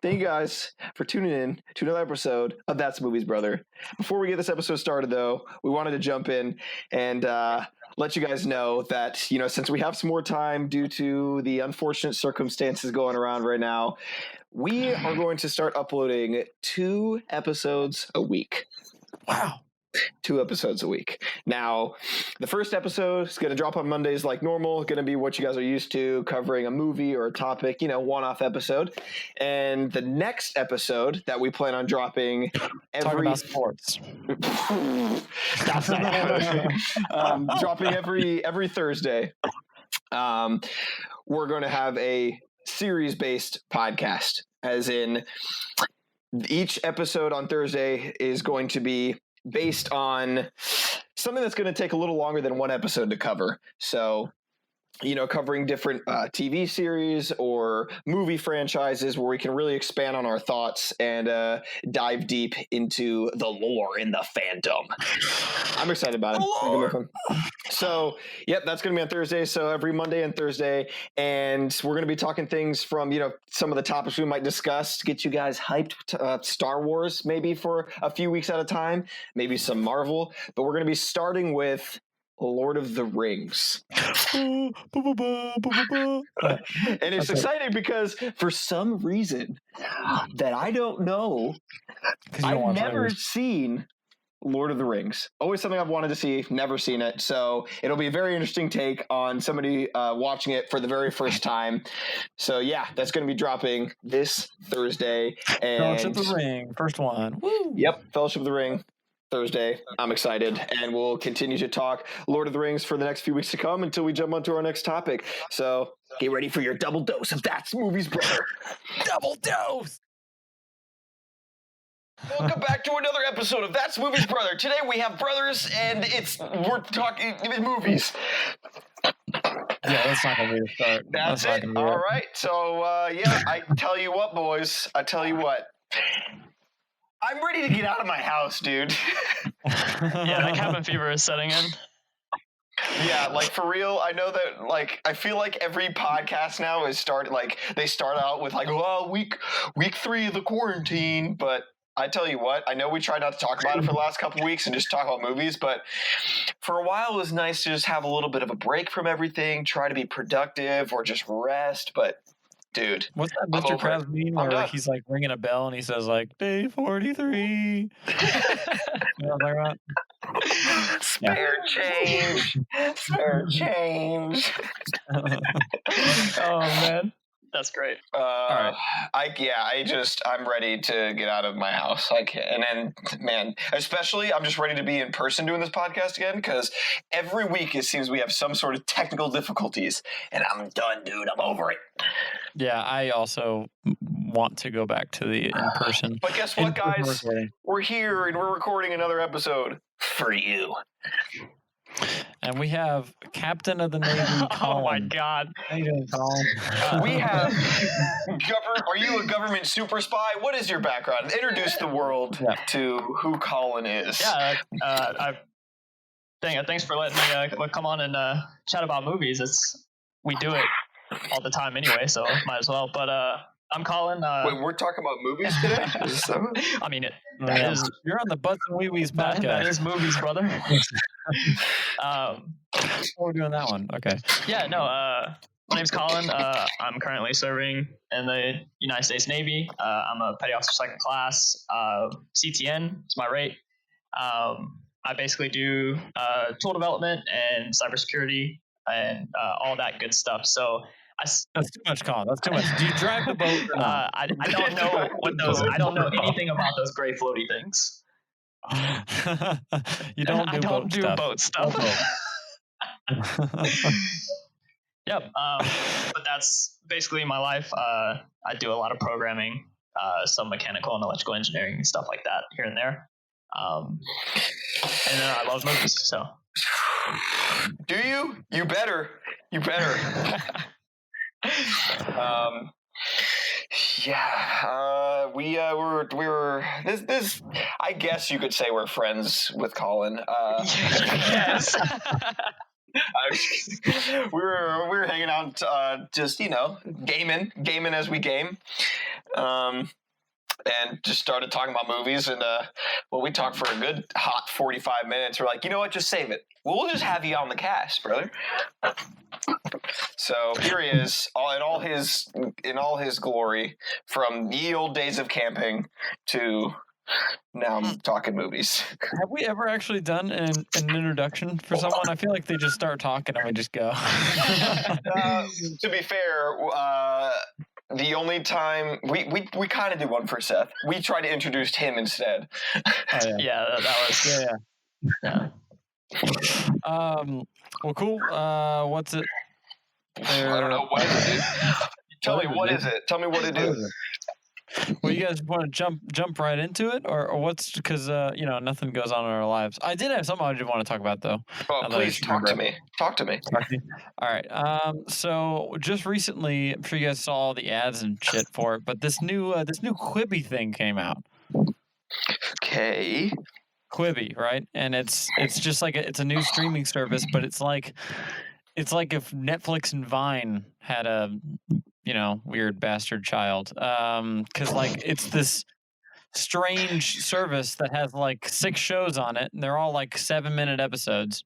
thank you guys for tuning in to another episode of That's Movies, Brother. Before we get this episode started, though, we wanted to jump in and let you guys know that, since we have some more time due to the unfortunate circumstances going around right now, we are going to start uploading 2 episodes a week. Wow. 2 episodes a week. Now, the first episode is going to drop on Mondays like normal, going to be what you guys are used to, covering a movie or a topic, one-off episode. And the next episode that we plan on dropping Talk about sports. That's not happening. Dropping every Thursday. We're going to have a series-based podcast, as in each episode on Thursday is going to be based on something that's going to take a little longer than one episode to cover. So, covering different TV series or movie franchises where we can really expand on our thoughts and dive deep into the lore in the fandom. I'm excited about it. So, yep, that's going to be on Thursday. So every Monday and Thursday. And we're going to be talking things from, some of the topics we might discuss to get you guys hyped. Star Wars, maybe for a few weeks at a time, maybe some Marvel. But we're going to be starting with Lord of the Rings. And it's exciting because for some reason that I don't know, I've never seen Lord of the Rings. Always something I've wanted to see, never seen it. So it'll be a very interesting take on somebody watching it for the very first time. So yeah, that's going to be dropping this Thursday. And Fellowship of the Ring, first one. Woo! Yep, Fellowship of the Ring. Thursday. I'm excited, and we'll continue to talk Lord of the Rings for the next few weeks to come until we jump onto our next topic. So get ready for your double dose of That's Movies, Brother. Double dose! Welcome back to another episode of That's Movies, Brother. Today we have brothers, and we're talking movies. Yeah, that's not going to be a start. That's it. All right. So, I tell you what, boys. I tell you what. I'm ready to get out of my house, dude. Yeah, that cabin fever is setting in. Yeah, like for real, I know that I feel like every podcast now they start out with week 3 of the quarantine, but I tell you what, I know we tried not to talk about it for the last couple of weeks and just talk about movies, but for a while it was nice to just have a little bit of a break from everything, try to be productive or just rest, but dude, what's that Mr. Krabs meme where he's ringing a bell and he says day 43? Spare change. Oh man, that's great. All right. I'm ready to get out of my house. And then, man, especially I'm just ready to be in person doing this podcast again because every week it seems we have some sort of technical difficulties, and I'm done, dude. I'm over it. Yeah, I also want to go back to the in-person. But guess what, guys? We're here and we're recording another episode for you. And we have Captain of the Navy, Collin. Oh my God. How you doing, Collin? We have are you a government super spy? What is your background? Introduce the world to who Collin is. Yeah, thanks for letting me come on and chat about movies. We do it all the time anyway, so might as well. But I'm Collin. Wait, we're talking about movies today? I mean, you're on the Butts and Wee Wees podcast. That is movies, brother. We're doing that one. Okay. Yeah, no, my name's Collin. I'm currently serving in the United States Navy. I'm a petty officer second class. CTN is my rate. I basically do tool development and cybersecurity and all that good stuff. So that's too much, Collin. That's too much. Do you drive the boat? I don't know what those. I don't know anything about those gray floaty things. You don't do I don't do boat stuff. Yep. But that's basically my life. I do a lot of programming, some mechanical and electrical engineering and stuff like that here and there. And then I love movies. So. Do you? You better. We were this. I guess you could say we're friends with Collin. Yes. we were hanging out, just gaming as we game. and just started talking about movies. And we talked for a good hot 45 minutes. We're like, you know what? Just save it. We'll just have you on the cast, brother. So here he is, in all his glory, from ye old days of camping to now I'm talking movies. Have we ever actually done an introduction for someone? I feel like they just start talking and we just go. To be fair, the only time we kind of did one for Seth. We tried to introduce him instead. Oh, yeah, that was yeah. Well, cool. What's it? I don't know. What is it? Tell me what is it. Tell me what to do. Well, you guys want to jump right into it, or what's because nothing goes on in our lives. I did have something I did want to talk about though. Oh, please talk to me. Talk to me. All right. So just recently, I'm sure you guys saw all the ads and shit for it, but this new Quibi thing came out. Okay. Quibi, right? And it's just like it's a new streaming service, but it's like if Netflix and Vine had a weird bastard child, because like it's this strange service that has like 6 shows on it, and they're all like 7-minute episodes,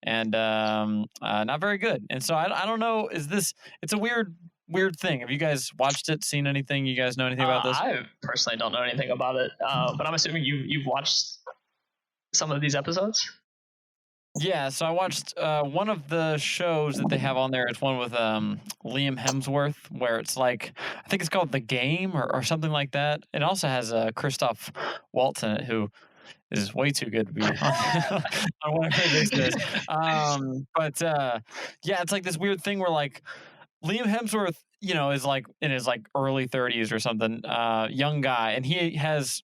and not very good. And so I don't know, it's a weird thing. Have you guys watched it, seen anything? You guys know anything about this? I personally don't know anything about it, but I'm assuming you've watched some of these episodes. Yeah, so I watched one of the shows that they have on there. It's one with Liam Hemsworth, where it's like, I think it's called The Game or something like that. It also has Christoph Waltz in it, who is way too good to be on whatever this is. But yeah, it's like this weird thing where like Liam Hemsworth, is like in his like early 30s or something, young guy, and he has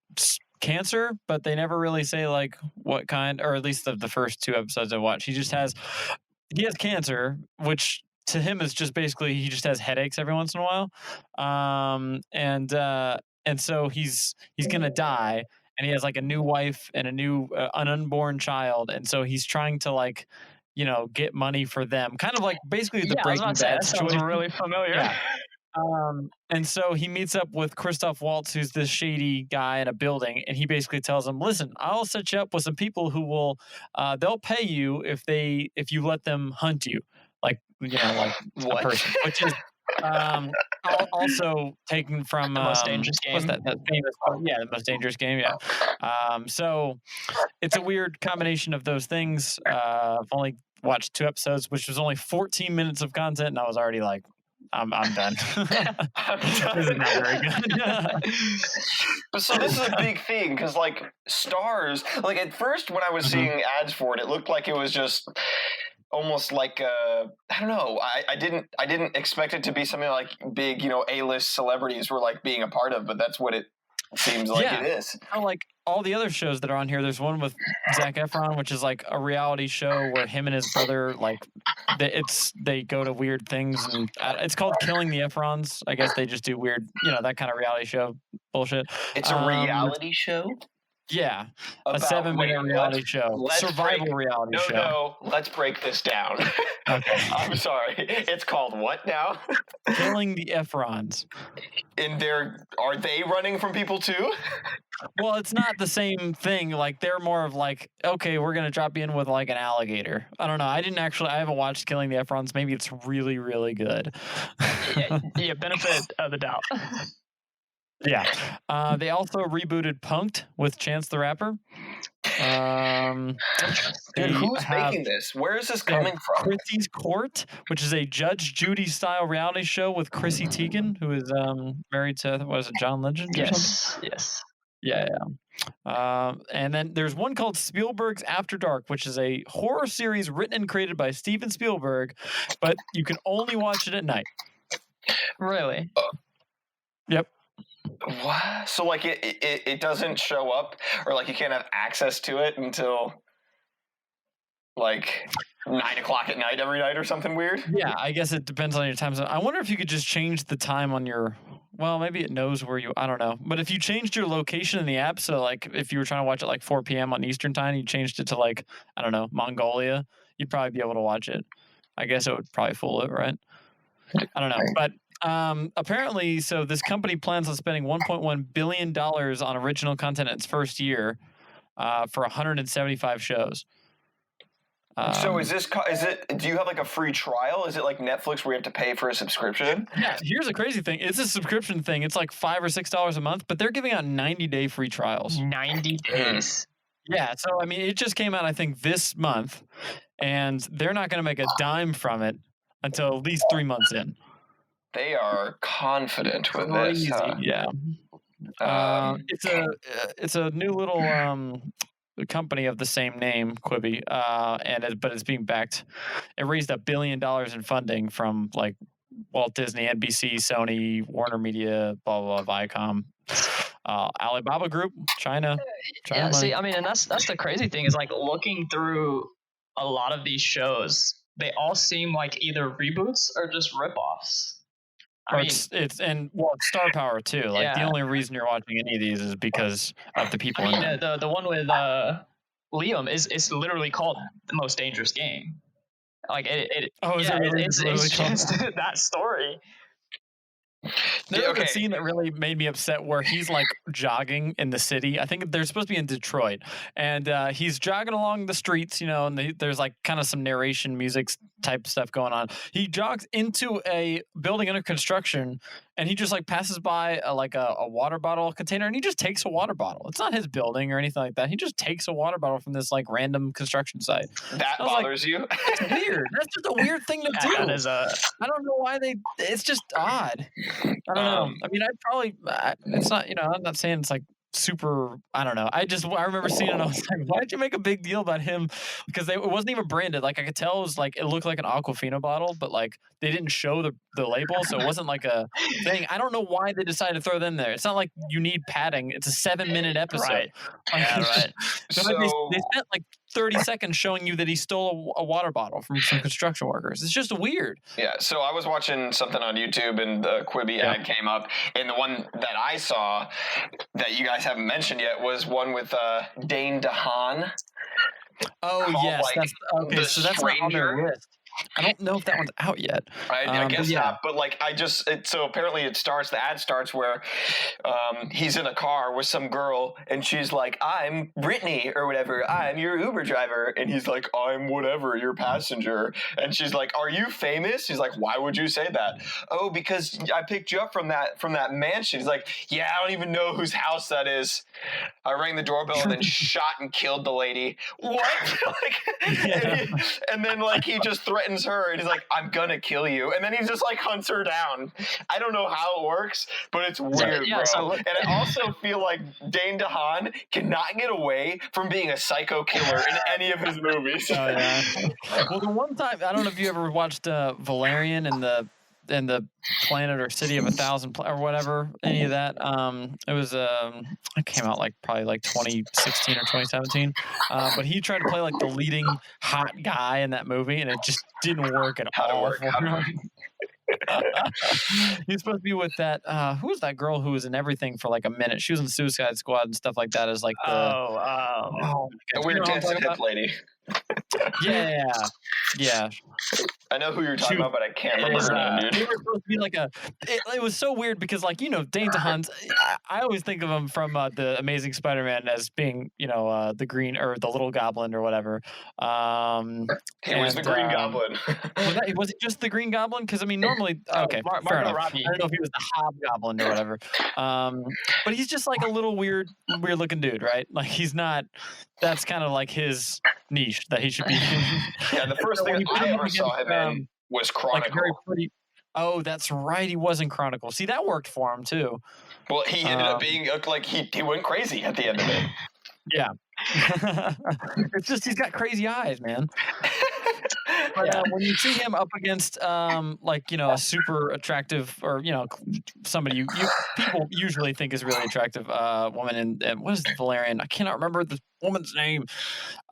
cancer, but they never really say like what kind, or at least the first 2 episodes I watched. He has cancer, which to him is just basically he just has headaches every once in a while, and so he's gonna die, and he has like a new wife and an unborn child, and so he's trying to like get money for them, kind of like basically the Breaking Bad situation. Sounds really familiar. Yeah. And so he meets up with Christoph Waltz, who's this shady guy in a building, and he basically tells him, "Listen, I'll set you up with some people who will, they'll pay you if you let them hunt you, like like a person," which is also taken from The Most Dangerous Game. What's that famous? The Most Dangerous Game. Yeah. So it's a weird combination of those things. I've only watched 2 episodes, which was only 14 minutes of content, and I was already like, I'm done. This is not very good. So this is a big thing because like Stars, like at first when I was seeing ads for it looked like it was just almost like I don't know. I didn't expect it to be something like big, A-list celebrities were like being a part of, but that's what it seems like it is. Like all the other shows that are on here, there's one with Zac Efron, which is like a reality show where him and his brother they go to weird things, and it's called Killing the Efrons. I guess they just do weird, that kind of reality show bullshit. It's a reality show? Yeah, a 7-minute reality show, survival reality show. No, let's break this down. Okay. I'm sorry. It's called what now? Killing the Efrons. And are they running from people too? Well, it's not the same thing. Like they're more of like, okay, we're gonna drop you in with like an alligator. I don't know. I haven't watched Killing the Efrons. Maybe it's really, really good. Yeah, benefit of the doubt. Yeah. They also rebooted Punk'd with Chance the Rapper. Dude, who's making this? Where is this coming from? Chrissy's Court, which is a Judge Judy style reality show with Chrissy Teigen, who is married to John Legend or something? Yes. Yeah. And then there's one called Spielberg's After Dark, which is a horror series written and created by Steven Spielberg, but you can only watch it at night. Really? Yep. What? So like it doesn't show up, or like you can't have access to it until like 9:00 at night every night or something weird? Yeah, I guess it depends on your time zone. I wonder if you could just change the time on your. Well, maybe it knows where you. I don't know. But if you changed your location in the app, so like if you were trying to watch it like 4 p.m. on Eastern time, you changed it to like I don't know Mongolia, you'd probably be able to watch it. I guess it would probably fool it, right? I don't know, but Apparently, so this company plans on spending $1.1 billion on original content in its first year for 175 shows. So is it? Do you have like a free trial? Is it like Netflix where you have to pay for a subscription? Yeah, here's a crazy thing. It's a subscription thing. It's like $5 or $6 a month, but they're giving out 90-day free trials. 90 days. Yeah, so I mean, it just came out, I think, this month, and they're not going to make a dime from it until at least 3 months in. They are confident with this. Huh? Yeah. It's a new little company of the same name, Quibi, but it's being backed. It raised $1 billion in funding from like Walt Disney, NBC, Sony, Warner Media, blah blah, blah, Viacom, Alibaba Group, China. Yeah, money. see, I mean, and that's the crazy thing is like looking through a lot of these shows, they all seem like either reboots or just ripoffs. It's star power too. Like the only reason you're watching any of these is because of the people. I mean, the one with Liam is literally called The Most Dangerous Game. Like it's just that story. There's a scene that really made me upset where he's like jogging in the city. I think they're supposed to be in Detroit, and he's jogging along the streets, and there's like kind of some narration music type stuff going on. He jogs into a building under construction, and he just like passes by a water bottle container, and he just takes a water bottle. It's not his building or anything like that. He just takes a water bottle from this like random construction site. That bothers you? That's weird. That's just a weird thing to do. I don't know why it's just odd. I don't know. I mean, it's not, I'm not saying it's like super, I don't know. I remember seeing it and I was like, why did you make a big deal about him? Because it wasn't even branded. Like I could tell it looked like an Aquafina bottle, but like they didn't show the label. So it wasn't like a thing. I don't know why they decided to throw them there. It's not like you need padding. It's a 7-minute episode. Right. Yeah, right. So they spent like 30 seconds showing you that he stole a water bottle from some construction workers. It's just weird. Yeah, so I was watching something on YouTube and the Quibi ad came up, and the one that I saw that you guys haven't mentioned yet was one with Dane DeHaan. Oh, yes. So that's not on their list. I don't know if that one's out yet. I guess not, but like so apparently the ad starts where he's in a car with some girl and she's like, I'm Brittany or whatever, I'm your Uber driver, and he's like, I'm whatever, your passenger, and she's like, are you famous? He's like, why would you say that? Oh, because I picked you up from that mansion. He's like, yeah, I don't even know whose house that is. I rang the doorbell and then shot and killed the lady. What? And then like he just threatens her and he's like, I'm gonna kill you, and then he just like hunts her down. I don't know how it works, but it's weird, bro. And I also feel like Dane DeHaan cannot get away from being a psycho killer in any of his movies. Oh, yeah. Well, the one time, I don't know if you ever watched Valerian and the Planet or City of 1,000 or whatever, any of that. It was it came out probably 2016 or 2017. But he tried to play like the leading hot guy in that movie, and it just didn't work at all. He's supposed to be with that. Who was that girl who was in everything for like a minute? She was in Suicide Squad and stuff like that. As like the weird dancing hip lady. Yeah. I know who you're talking about, but I can't remember her name, dude. They were supposed to be like it was so weird because Dane DeHaan's, I always think of him from the Amazing Spider-Man as being, the green or the little goblin or whatever. He was the Green Goblin. Was it just the Green Goblin? Because I mean, normally, okay, fair enough. I don't know if he was the Hobgoblin or whatever. But he's just like a little weird looking dude, right? Like he's not. That's kind of like his niche that he should be in. Yeah, the first thing I ever saw him in was Chronicle. Oh, that's right. He was in Chronicle. See, that worked for him too. Well, he ended up being like he went crazy at the end of it. Yeah. It's just he's got crazy eyes, man. But when you see him up against a super attractive or somebody you people usually think is really attractive woman, and what is the Valerian? I cannot remember the woman's name.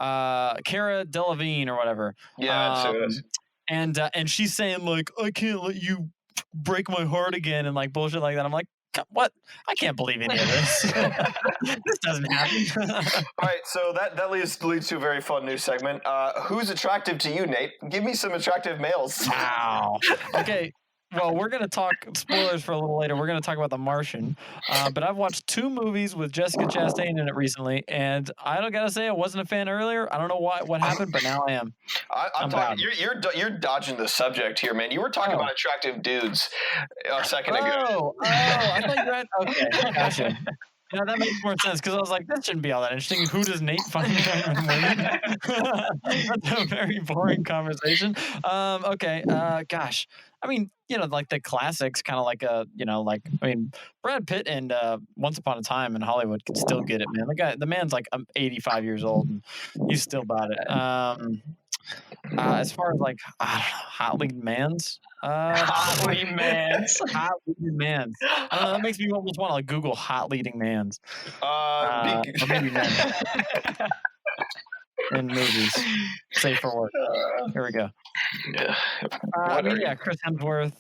Cara Delevingne or whatever. Yeah, that's who it is. And she's saying like, I can't let you break my heart again, and like bullshit like that. I'm like, what? I can't believe any of this. This doesn't happen. All right, so that leads to a very fun new segment. Who's attractive to you, Nate? Give me some attractive males. Wow. Okay, Well, we're going to talk spoilers for a little later. We're going to talk about The Martian. But I've watched 2 movies with Jessica Chastain in it recently, and I don't got to say I wasn't a fan earlier. I don't know what happened, but now I am. I'm talking. You're dodging the subject here, man. You were talking about attractive dudes a second ago. I thought you were okay. Gotcha. Yeah, that makes more sense because I was like, that shouldn't be all that interesting. Who does Nate find attractive in women? That's a very boring conversation. Okay. Gosh. I mean, like the classics, kind of like Brad Pitt and Once Upon a Time in Hollywood can still get it, man. The man's like 85 years old and he's still about it. As far as like hot lead mans. Hot leading mans. Hot leading mans. I don't know. That makes me almost want to Google hot leading mans. Or maybe men. In movies. Safe for work. Here we go. Yeah. Chris Hemsworth.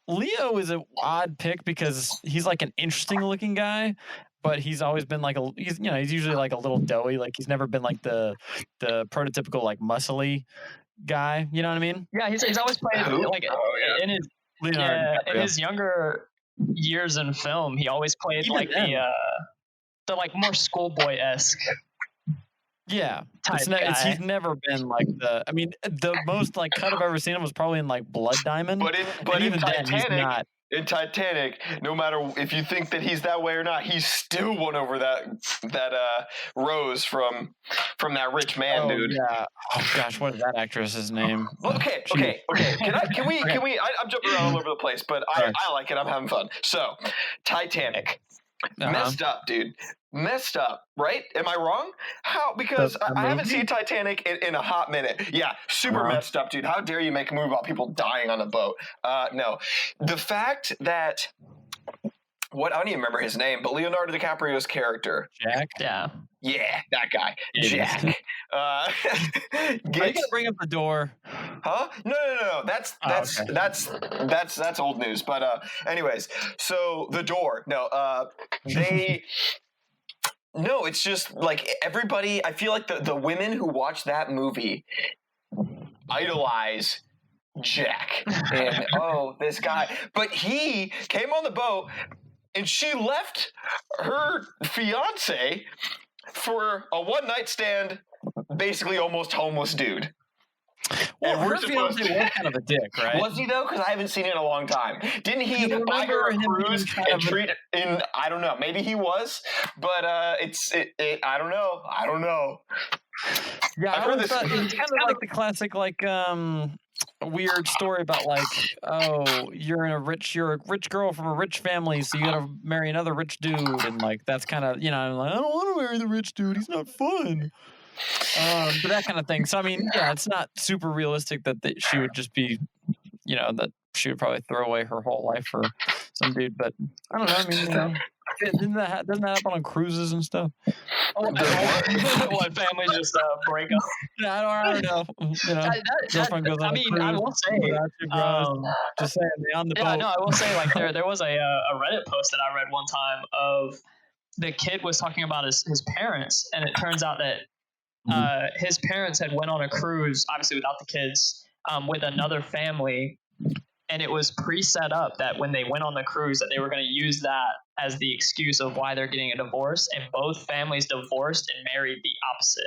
Leo is an odd pick because he's like an interesting looking guy, but he's always been like he's usually like a little doughy. Like he's never been like the prototypical like muscly guy. You know what I mean? Yeah, he's always played like in his younger years in film. He always played Even like then. the like more schoolboy-esque. Yeah, He's never been like the most like cut I've ever seen him was probably in like Blood Diamond. But and in even then, he's not. In Titanic, no matter if you think that he's that way or not, he still won over that Rose from that rich man, dude. Yeah. Oh gosh, what is that actress's name? Okay. Can we? I'm jumping around all over the place, but I like it. I'm having fun. So, Titanic, messed up, dude. Messed up, right? Am I wrong? How? Because I haven't seen Titanic in a hot minute. Yeah, super messed up, dude. How dare you make a movie about people dying on a boat? No. The fact that I don't even remember his name, but Leonardo DiCaprio's character. Jack? Yeah. Yeah, that guy. Jack. Are you gonna bring up the door? Huh? No. That's old news. But anyways, so the door. No, they. No, it's just like everybody. I feel like the women who watch that movie idolize Jack and this guy. But he came on the boat and she left her fiance for a one-night stand, basically almost homeless dude. Well, her fiance was kind of a dick, right? Was he though? Because I haven't seen it in a long time. Didn't he buy her a cruise and treat it in? I don't know. Maybe he was, but I don't know. Yeah, it's kind of like the classic weird story about you're a rich girl from a rich family, so you gotta marry another rich dude, and like that's kind of I don't want to marry the rich dude. He's not fun. But that kind of thing. So I mean, yeah, it's not super realistic that she would just be, that she would probably throw away her whole life for some dude. But I don't know. I mean, doesn't that happen on cruises and stuff? What families just break up? Yeah, I don't know. I will say, just saying, on the boat. No, I will say, like there was a Reddit post that I read one time of the kid was talking about his parents, and it turns out that his parents had went on a cruise, obviously without the kids, with another family, and it was pre-set up that when they went on the cruise that they were going to use that as the excuse of why they're getting a divorce, and both families divorced and married the opposite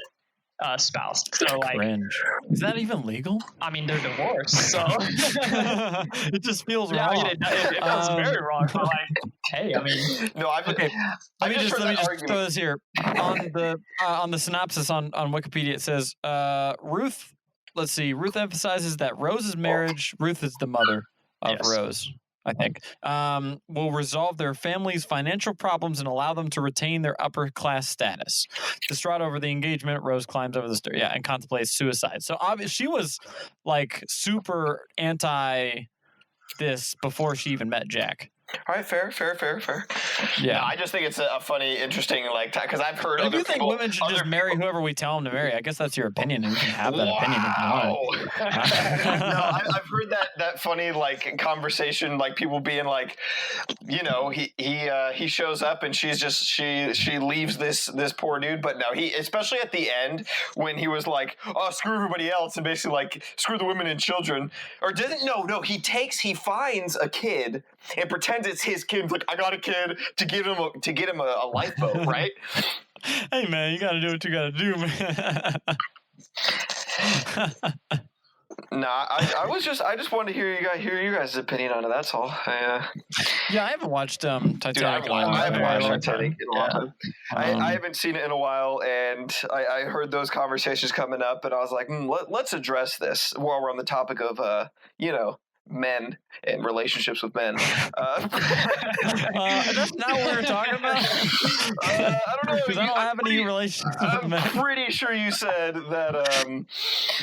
spouse. So like, cringe. Is that even legal? I mean, they're divorced, so it just feels wrong. I mean, it feels very wrong. But like, hey, I mean, no, let me just throw this here on the synopsis on Wikipedia. It says Ruth. Let's see. Ruth emphasizes that Rose's marriage. Ruth is the mother of Rose. I think, will resolve their family's financial problems and allow them to retain their upper class status. Distraught over the engagement, Rose climbs over the stairs, and contemplates suicide. So obviously, she was like super anti this before she even met Jack. All right, fair. Yeah, I just think it's a funny, interesting, because I've heard. If you think women should just marry whoever we tell them to marry, I guess that's your opinion, and you can have that opinion if you want. I've heard that funny like conversation, like people being like, he shows up and she's just she leaves this poor dude, but no, he, especially at the end when he was like, oh, screw everybody else and basically like screw the women and children, or doesn't he finds a kid and pretends it's his kid, like, I got a kid to get him a lifeboat, right? Hey man, you gotta do what you gotta do, man. Nah, I just wanted to hear you guys' opinion on it. That's all. Yeah, I haven't watched Titanic. Dude, I haven't watched Titanic in a long time. I haven't seen it in a while, and I heard those conversations coming up, and I was like, let's address this while we're on the topic of men and relationships with men. That's not what we're talking about. I don't know. Because I don't have any relationships with men. I'm pretty sure you said that.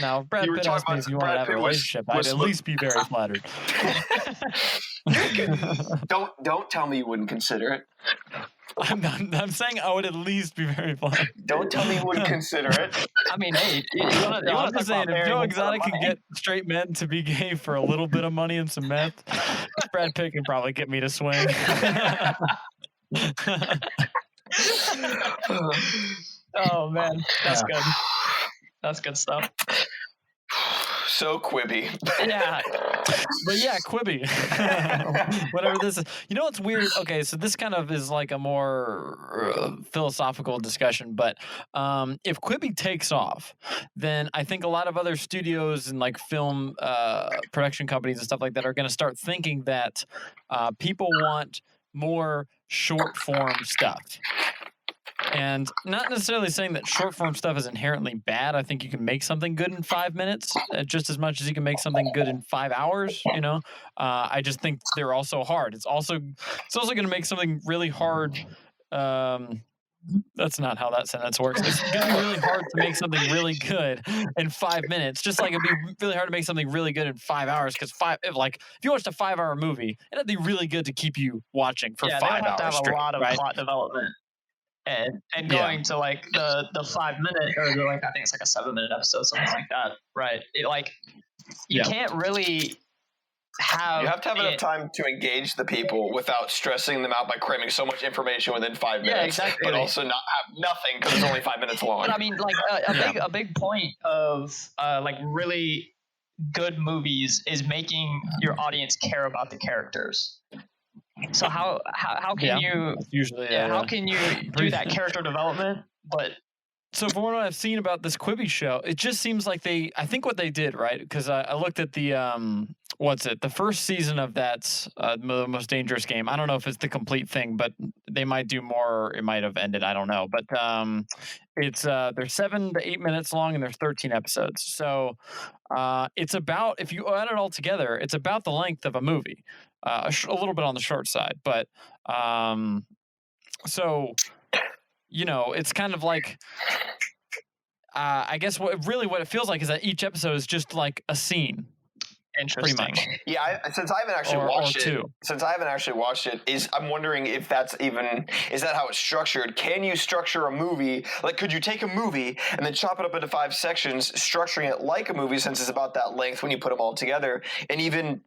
Now, Brad Pitt asked me if you want to have a relationship. I'd at least be very flattered. Don't tell me you wouldn't consider it. I'm saying I would at least be very flattered. Don't tell me you wouldn't consider it. I mean, hey, I'm just saying, if Joe Exotic can get straight men to be gay for a little bit of money and some meth, Brad Pitt can probably get me to swing. Oh man, that's good. That's good stuff. So Quibi. Yeah. But yeah, Quibi. Whatever this is. You know what's weird? Okay, so this kind of is like a more philosophical discussion, but if Quibi takes off, then I think a lot of other studios and like film production companies and stuff like that are going to start thinking that people want more short form stuff. And not necessarily saying that short form stuff is inherently bad. I think you can make something good in 5 minutes just as much as you can make something good in 5 hours. I just think they're also hard. It's also going to make something really hard. That's not how that sentence works. It's going to be really hard to make something really good in 5 minutes. Just like it'd be really hard to make something really good in 5 hours. Because if you watched a 5-hour movie, it'd be really good to keep you watching for 5 hours. Yeah, they have to have straight, a lot of right? plot development. And going to like the 5 minute or I think it's like a 7-minute episode, something like that, right? You can't really have. You have to have enough time to engage the people without stressing them out by cramming so much information within 5 minutes. Yeah, exactly. But also not have nothing because it's only 5 minutes long. But I mean, like a big point of like really good movies is making your audience care about the characters. So how can you usually how can you do that character development? But so from what I've seen about this Quibi show, it just seems like I think what they did, right? Because I looked at the the first season of that the Most Dangerous Game. I don't know if it's the complete thing, but they might do more. Or it might have ended. I don't know. But it's they're 7 to 8 minutes long and there's 13 episodes. So it's about, if you add it all together, it's about the length of a movie. A little bit on the short side, but so it's kind of like I guess what it feels like is that each episode is just like a scene. Interesting. Pretty much. Yeah, since I haven't actually watched it, I'm wondering if is that how it's structured? Can you structure a movie? Like, could you take a movie and then chop it up into 5 sections, structuring it like a movie since it's about that length when you put them all together, and even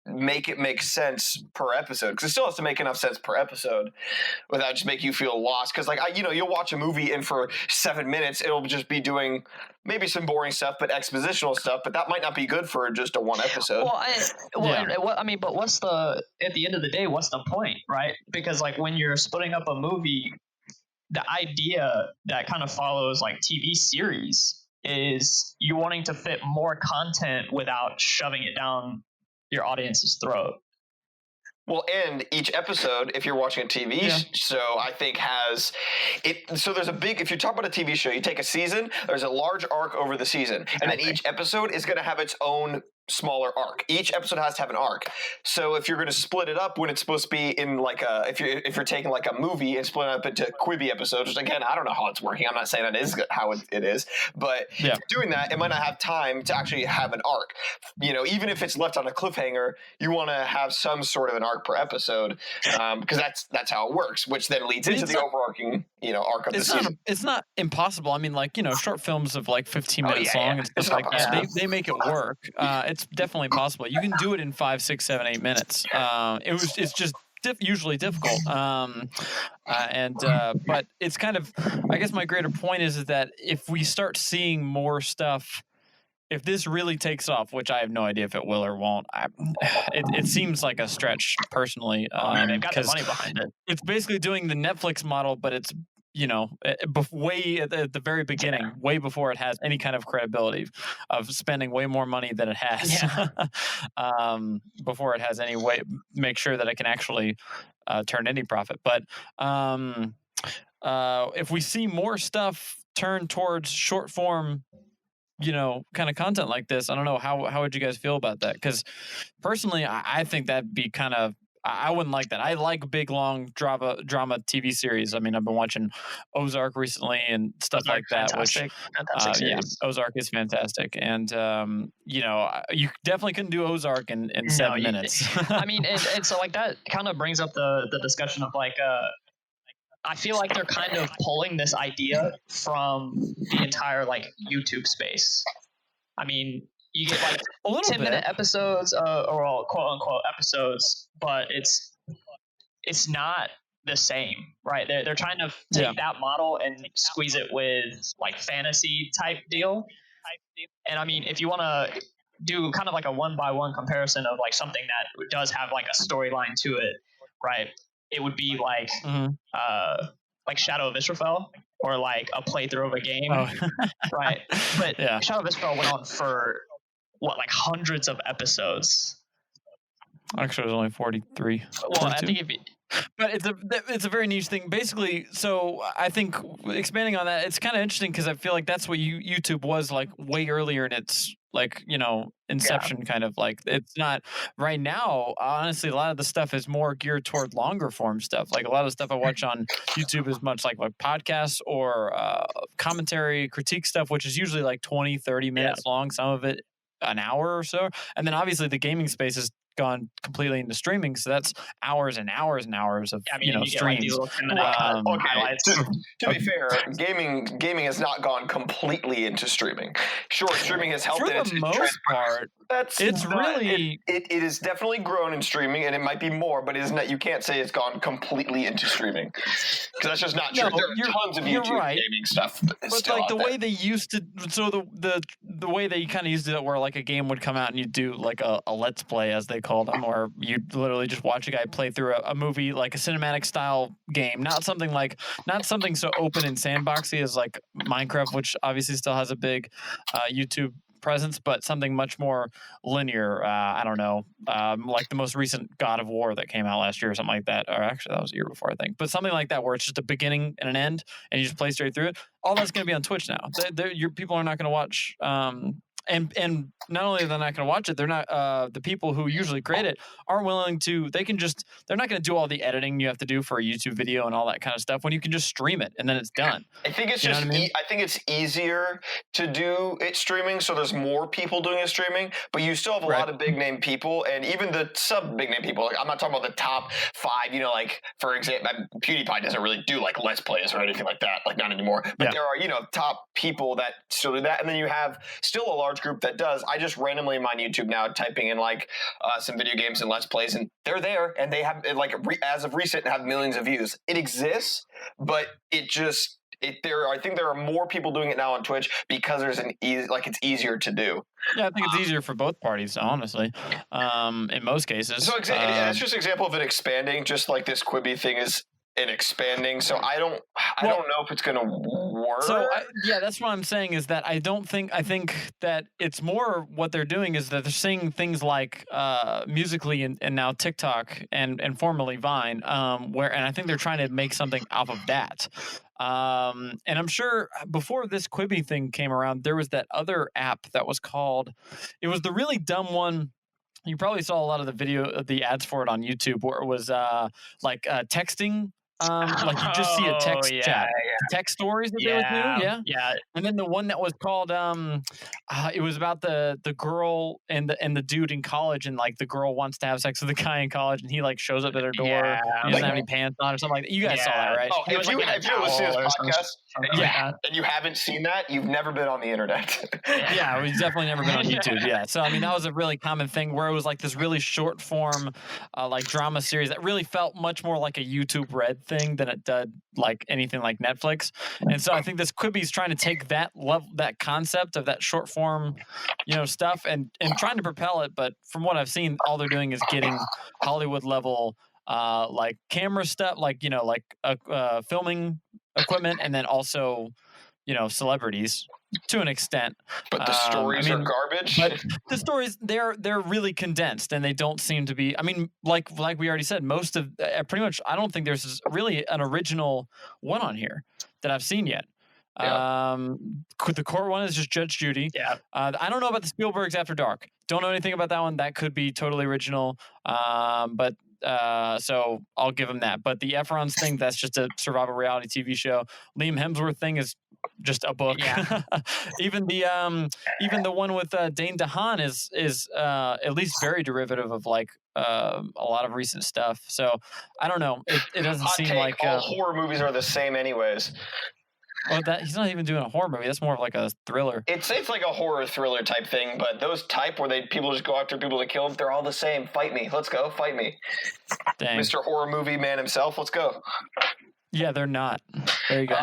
make it make sense per episode? Because it still has to make enough sense per episode without just make you feel lost. Because you'll watch a movie and for 7 minutes it'll just be doing maybe some boring stuff but expositional stuff, but that might not be good for just a one episode. But what's at the end of the day, what's the point, right? Because like when you're splitting up a movie, the idea that kind of follows like TV series is you wanting to fit more content without shoving it down your audience's throat. Well, and each episode, if you're watching a TV show, I think has it. So there's if you talk about a TV show, you take a season, there's a large arc over the season, and then each episode is going to have its own smaller arc. Each episode has to have an arc. So if you're going to split it up when it's supposed to be in like if you're taking like a movie and splitting it up into Quibi episodes, which again, I don't know how it's working. I'm not saying that is how it is, but if you're doing that, it might not have time to actually have an arc. Even if it's left on a cliffhanger, you want to have some sort of an arc per episode, because that's how it works, which then leads into the overarching, arc of the season. It's not impossible. I mean, short films of like 15 minutes long and stuff like that, they make it work. It's definitely possible. You can do it in 5, 6, 7, 8 minutes. It's just usually difficult. But it's kind of, I guess my greater point is that if we start seeing more stuff, if this really takes off, which I have no idea if it will or won't, it seems like a stretch personally. They've got the money behind it. It's basically doing the Netflix model, but it's way at the very beginning, way before it has any kind of credibility of spending way more money than it has, before it has any way, make sure that it can actually turn any profit. But if we see more stuff turn towards short form, kind of content like this, I don't know, how would you guys feel about that? Because personally, I think that'd be kind of, I wouldn't like that. I like big, long drama TV series. I mean, I've been watching Ozark recently and stuff like that. Fantastic Ozark is fantastic. And, you definitely couldn't do Ozark in 7 minutes. I mean, and so like that kind of brings up the discussion of like, I feel like they're kind of pulling this idea from the entire like YouTube space. I mean, you get like 10-minute episodes, or quote unquote episodes, but it's not the same, right? They're trying to take that model and squeeze it with like fantasy type deal. And I mean, if you want to do kind of like a 1-by-1 comparison of like something that does have like a storyline to it, right? It would be like Shadow of Israfel, or like a playthrough of a game, right? But Shadow of Israfel went on for like hundreds of episodes. Actually, it was only 43. Well, 42. I think but it's a very niche thing. Basically, so I think expanding on that, it's kind of interesting because I feel like that's what YouTube was like way earlier in its like, inception kind of like. It's not right now. Honestly, a lot of the stuff is more geared toward longer form stuff. Like a lot of stuff I watch on YouTube is much like podcasts or commentary, critique stuff, which is usually like 20, 30 minutes long. Some of it an hour or so. And then obviously the gaming space has gone completely into streaming, so that's hours and hours and hours of streams. To be fair, gaming has not gone completely into streaming. Sure, streaming has helped for the most part. It is definitely grown in streaming, and it might be more, but isn't that you can't say it's gone completely into streaming because that's just not true. There are tons of YouTube gaming stuff, but like the way they used to, so the way they kind of used it, where like a game would come out and you do like a let's play, as they call them, or you literally just watch a guy play through a movie, like a cinematic style game, not something so open and sandboxy as like Minecraft, which obviously still has a big YouTube presence, but something much more linear. I don't know, like the most recent God of War that came out last year or something like that, or actually that was a year before, I think, but something like that where it's just a beginning and an end and you just play straight through it. All that's going to be on Twitch now. Your people are not going to watch and not only are they not going to watch it, they're not the people who usually create it aren't willing to. They're not going to do all the editing you have to do for a YouTube video and all that kind of stuff when you can just stream it and then it's done. I think it's I think it's easier to do it streaming, so there's more people doing it streaming, but you still have a lot of big name people, and even the sub big name people. Like I'm not talking about the top 5. Like for example, PewDiePie doesn't really do like let's plays or anything like that, like not anymore. But there are top people that still do that, and then you have still a large group that does. I just randomly am on YouTube now typing in like some video games and let's plays, and they're there, and they have as of recent have millions of views. It exists, but I think there are more people doing it now on Twitch because there's it's easier to do. Yeah, I think it's easier for both parties, honestly, in most cases. So that's just an example of it expanding, just like this Quibi thing is expanding. So I I don't know if it's going to work. So that's what I'm saying is that I think that it's more what they're doing is that they're saying things like Musically and now TikTok and formerly Vine, and I think they're trying to make something off of that. And I'm sure before this Quibi thing came around, there was that other app that was called, it was the really dumb one. You probably saw a lot of the ads for it on YouTube, where it was texting. Like you just see a text chat, text stories that they would do, yeah. And then the one that was called, it was about the girl and the dude in college, and like the girl wants to have sex with the guy in college, and he like shows up at her door, and he doesn't have any pants on or something like that. You guys saw that, right? Oh, if you're listening to this podcast, and you haven't seen that, you've never been on the internet. Yeah, we've definitely never been on YouTube. Yeah, so I mean that was a really common thing where it was like this really short form, like drama series that really felt much more like a YouTube Red thing than it did like anything like Netflix. And so I think this Quibi's trying to take that that concept of that short form, stuff and trying to propel it. But from what I've seen, all they're doing is getting Hollywood level like camera stuff, like filming equipment, and then also celebrities to an extent. But the stories are garbage. But the stories, they're really condensed, and they don't seem to be. I mean, like we already said, most of pretty much. I don't think there's really an original one on here that I've seen yet. Yeah. The core one is just Judge Judy. Yeah. I don't know about the Spielberg's After Dark. Don't know anything about that one. That could be totally original. But so I'll give him that. But the Efron's thing, that's just a survival reality TV show. Liam Hemsworth thing is just a book. Yeah. even the one with Dane DeHaan is at least very derivative of like a lot of recent stuff. So I don't know. It doesn't seem like all horror movies are the same anyways. Well, he's not even doing a horror movie. That's more of like a thriller. It's like a horror thriller type thing, but those type where people just go after people to kill them, they're all the same. Fight me. Let's go. Fight me. Dang. Mr. Horror Movie Man himself. Let's go. Yeah, they're not. There you go.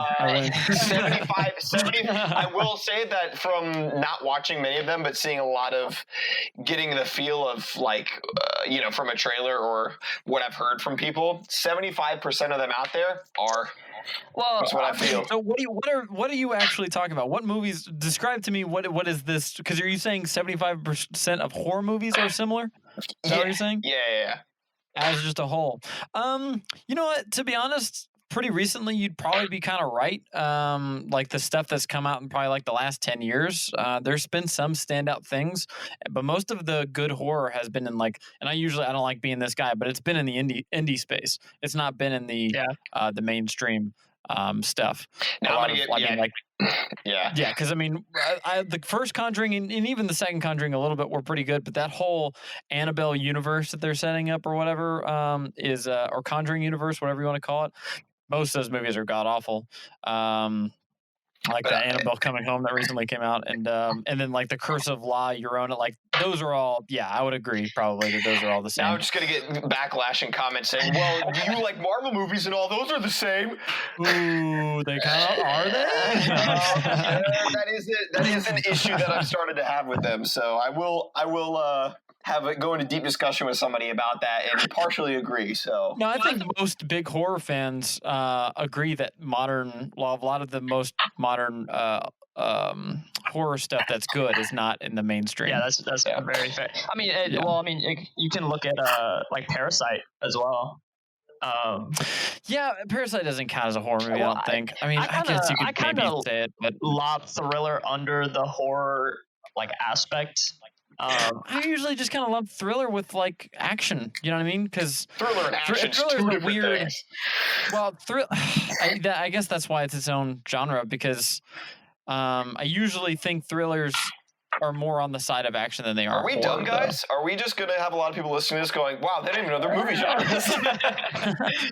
70. I will say that from not watching many of them, but seeing a lot of getting the feel of like, from a trailer or what I've heard from people, 75% of them out there are. Well, that's what I feel. So what are you actually talking about? What movies? Describe to me what is this? Because are you saying 75% of horror movies are similar? Is that what you're saying? Yeah. As just a whole. You know what? To be honest, pretty recently you'd probably be kind of right. Like the stuff that's come out in probably like the last 10 years, there's been some standout things, but most of the good horror has been in like, and I don't like being this guy, but it's been in the indie space. It's not been in the mainstream stuff. Now because I mean, the first Conjuring and even the second Conjuring a little bit were pretty good, but that whole Annabelle universe that they're setting up or whatever is or Conjuring universe, whatever you want to call it. Most of those movies are god awful. Like the Annabelle Coming Home that recently came out, and then like the Curse of La Llorona, like those are all. Yeah, I would agree probably that those are all the same. Now I'm just gonna get backlash and comments saying, "Well, you like Marvel movies and all those are the same." Ooh, they kind of are they? That is an issue that I've started to have with them. So I will go into deep discussion with somebody about that and partially agree. So no, I think most big horror fans agree that a lot of the most modern horror stuff that's good is not in the mainstream. Yeah, that's very fair. I mean, you can look at like Parasite as well. Parasite doesn't count as a horror movie. I don't think. I mean, I guess you could maybe say it, but lob thriller under the horror like aspect. I usually just kind of lump thriller with like action. You know what I mean? Because thriller and action is two different things. Well, I guess that's why it's its own genre. Because I usually think thrillers are more on the side of action than they are. Are we dumb, guys? Are we just going to have a lot of people listening to this going, "Wow, they didn't even know their movie genres"?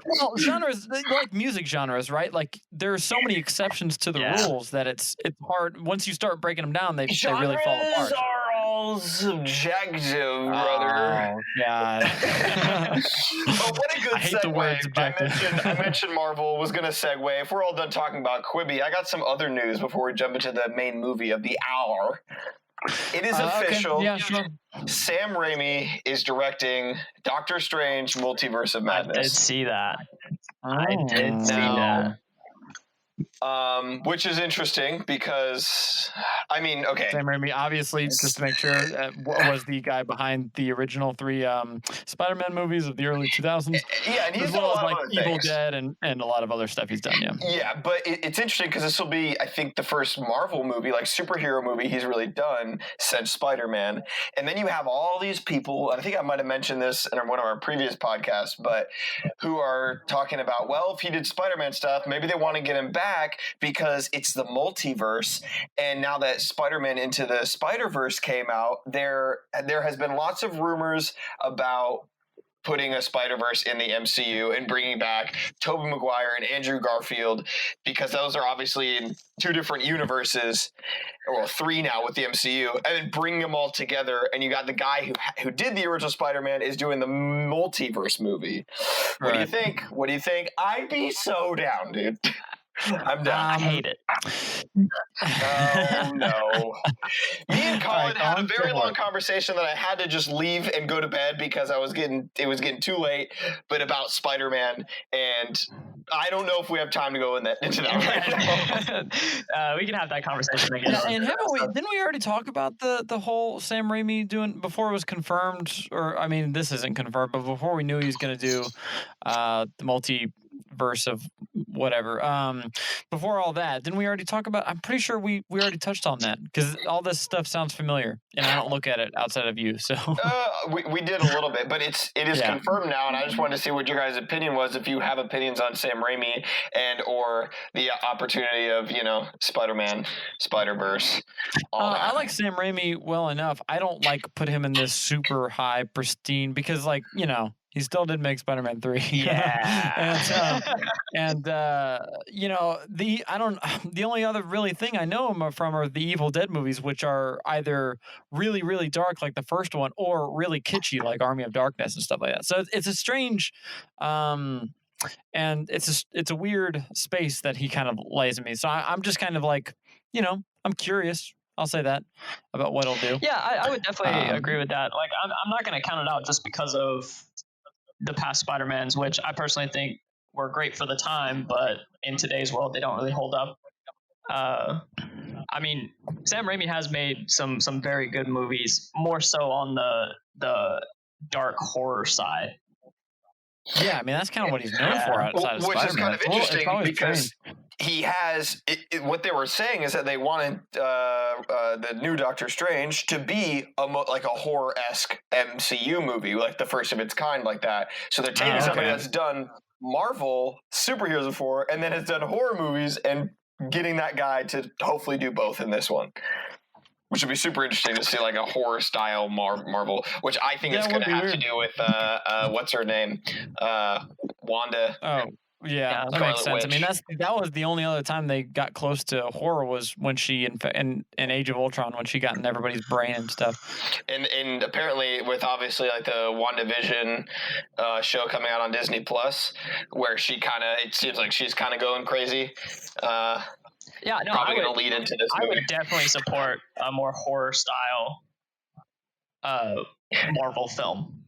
Well, genres like music genres, right? Like there are so many exceptions to the rules that it's hard. Once you start breaking them down, they really fall apart. Subjective, brother. Oh, God. But what a good segue. I mentioned Marvel, was going to segue. If we're all done talking about Quibi, I got some other news before we jump into the main movie of the hour. It is official. Okay. Yeah, sure. Sam Raimi is directing Doctor Strange Multiverse of Madness. I did see that. I did see that. which is interesting because, I mean, okay. Sam Raimi, obviously, just to make sure, was the guy behind the original 3 Spider-Man movies of the early 2000s. Yeah, and he's as done well a as lot like of other Evil things. Dead and a lot of other stuff he's done. Yeah. Yeah, but it's interesting because this will be, I think, the first Marvel movie, like superhero movie, he's really done since Spider-Man. And then you have all these people, and I think I might have mentioned this in one of our previous podcasts, but who are talking about, well, if he did Spider-Man stuff, maybe they want to get him back because it's the multiverse. And now that Spider-Man Into the Spider-Verse came out, there has been lots of rumors about putting a Spider-Verse in the MCU and bringing back Tobey Maguire and Andrew Garfield, because those are obviously in 2 different universes, or 3 now with the MCU, and then bring them all together, and you got the guy who did the original Spider-Man is doing the multiverse movie. What do you think? What do you think? I'd be so down, dude. I'm down. I hate it. Oh, no. Me and Colin had a very long Colin. conversation that I had to just leave and go to bed because it was getting too late, but about Spider-Man, and I don't know if we have time to go into that right now. We can have that conversation again. Yeah, and didn't we already talk about the whole Sam Raimi doing before it was confirmed? Or I mean, this isn't confirmed, but before we knew he was going to do the multiverse of whatever. Before all that, didn't we already talk about? I'm pretty sure we already touched on that because all this stuff sounds familiar, and I don't look at it outside of you. So we did a little bit, but it is confirmed now, and I just wanted to see what your guys' opinion was. If you have opinions on Sam Raimi and or the opportunity of Spider-Man, Spider-Verse. I like Sam Raimi well enough. I don't put him in this super high pristine because he still did make Spider-Man 3. Yeah. The only other really thing I know him from are the Evil Dead movies, which are either really, really dark like the first one or really kitschy like Army of Darkness and stuff like that. So it's a strange, and it's a weird space that he kind of lays in me. So I'm just kind of I'm curious. I'll say that about what he'll do. Yeah, I would definitely agree with that. Like, I'm not going to count it out just because of the past Spider-Mans, which I personally think were great for the time, but in today's world, they don't really hold up. I mean, Sam Raimi has made some very good movies, more so on the dark horror side. Yeah, I mean, that's kind of what he's known for outside of Spider-Man. Which is kind of interesting because he has what they were saying is that they wanted the new Doctor Strange to be like a horror-esque MCU movie, like the first of its kind, like that. So they're taking somebody that's done Marvel superheroes before and then has done horror movies and getting that guy to hopefully do both in this one. Which would be super interesting to see, like a horror style Marvel, which I think it's going to have to do with what's her name, Wanda. Oh, yeah, that makes sense. Witch. I mean, that was the only other time they got close to horror was when she in Age of Ultron, when she got in everybody's brain and stuff. And apparently with obviously like the WandaVision show coming out on Disney Plus, where it seems like she's kind of going crazy. Yeah, no, probably going to lead into this movie. I would definitely support a more horror style Marvel film.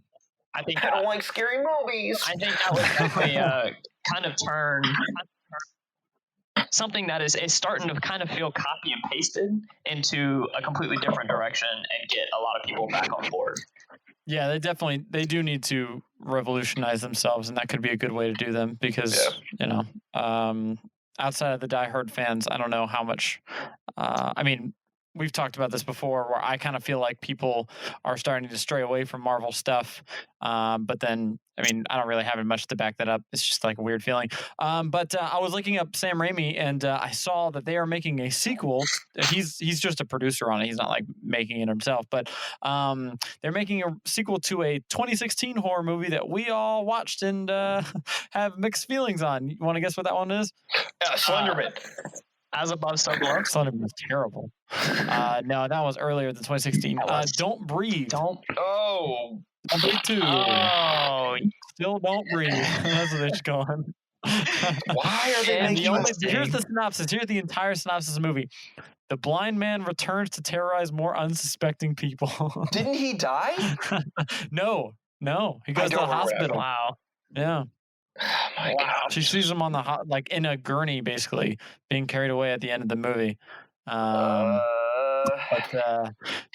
I don't like scary movies. I think that would definitely kind of turn something that is starting to kind of feel copy and pasted into a completely different direction and get a lot of people back on board. Yeah, they do need to revolutionize themselves, and that could be a good way to do them because outside of the diehard fans, I don't know how much. I mean, we've talked about this before, where I kind of feel like people are starting to stray away from Marvel stuff. But then, I mean, I don't really have much to back that up. It's just like a weird feeling. But I was looking up Sam Raimi, and I saw that they are making a sequel. He's just a producer on it. He's not like making it himself. But they're making a sequel to a 2016 horror movie that we all watched and have mixed feelings on. You want to guess what that one is? Slenderman. As Above, So Below. Slenderman was terrible. No, that was earlier than 2016. Don't Breathe. Oh. Don't Breathe 2. Oh. Still Don't Breathe. That's what it's going. Why are they making this? Here's the synopsis. Here's the entire synopsis of the movie. The blind man returns to terrorize more unsuspecting people. Didn't he die? No. He goes to the hospital. Wow. Yeah. Oh my Wow. God. She sees him on the like in a gurney, basically being carried away at the end of the movie.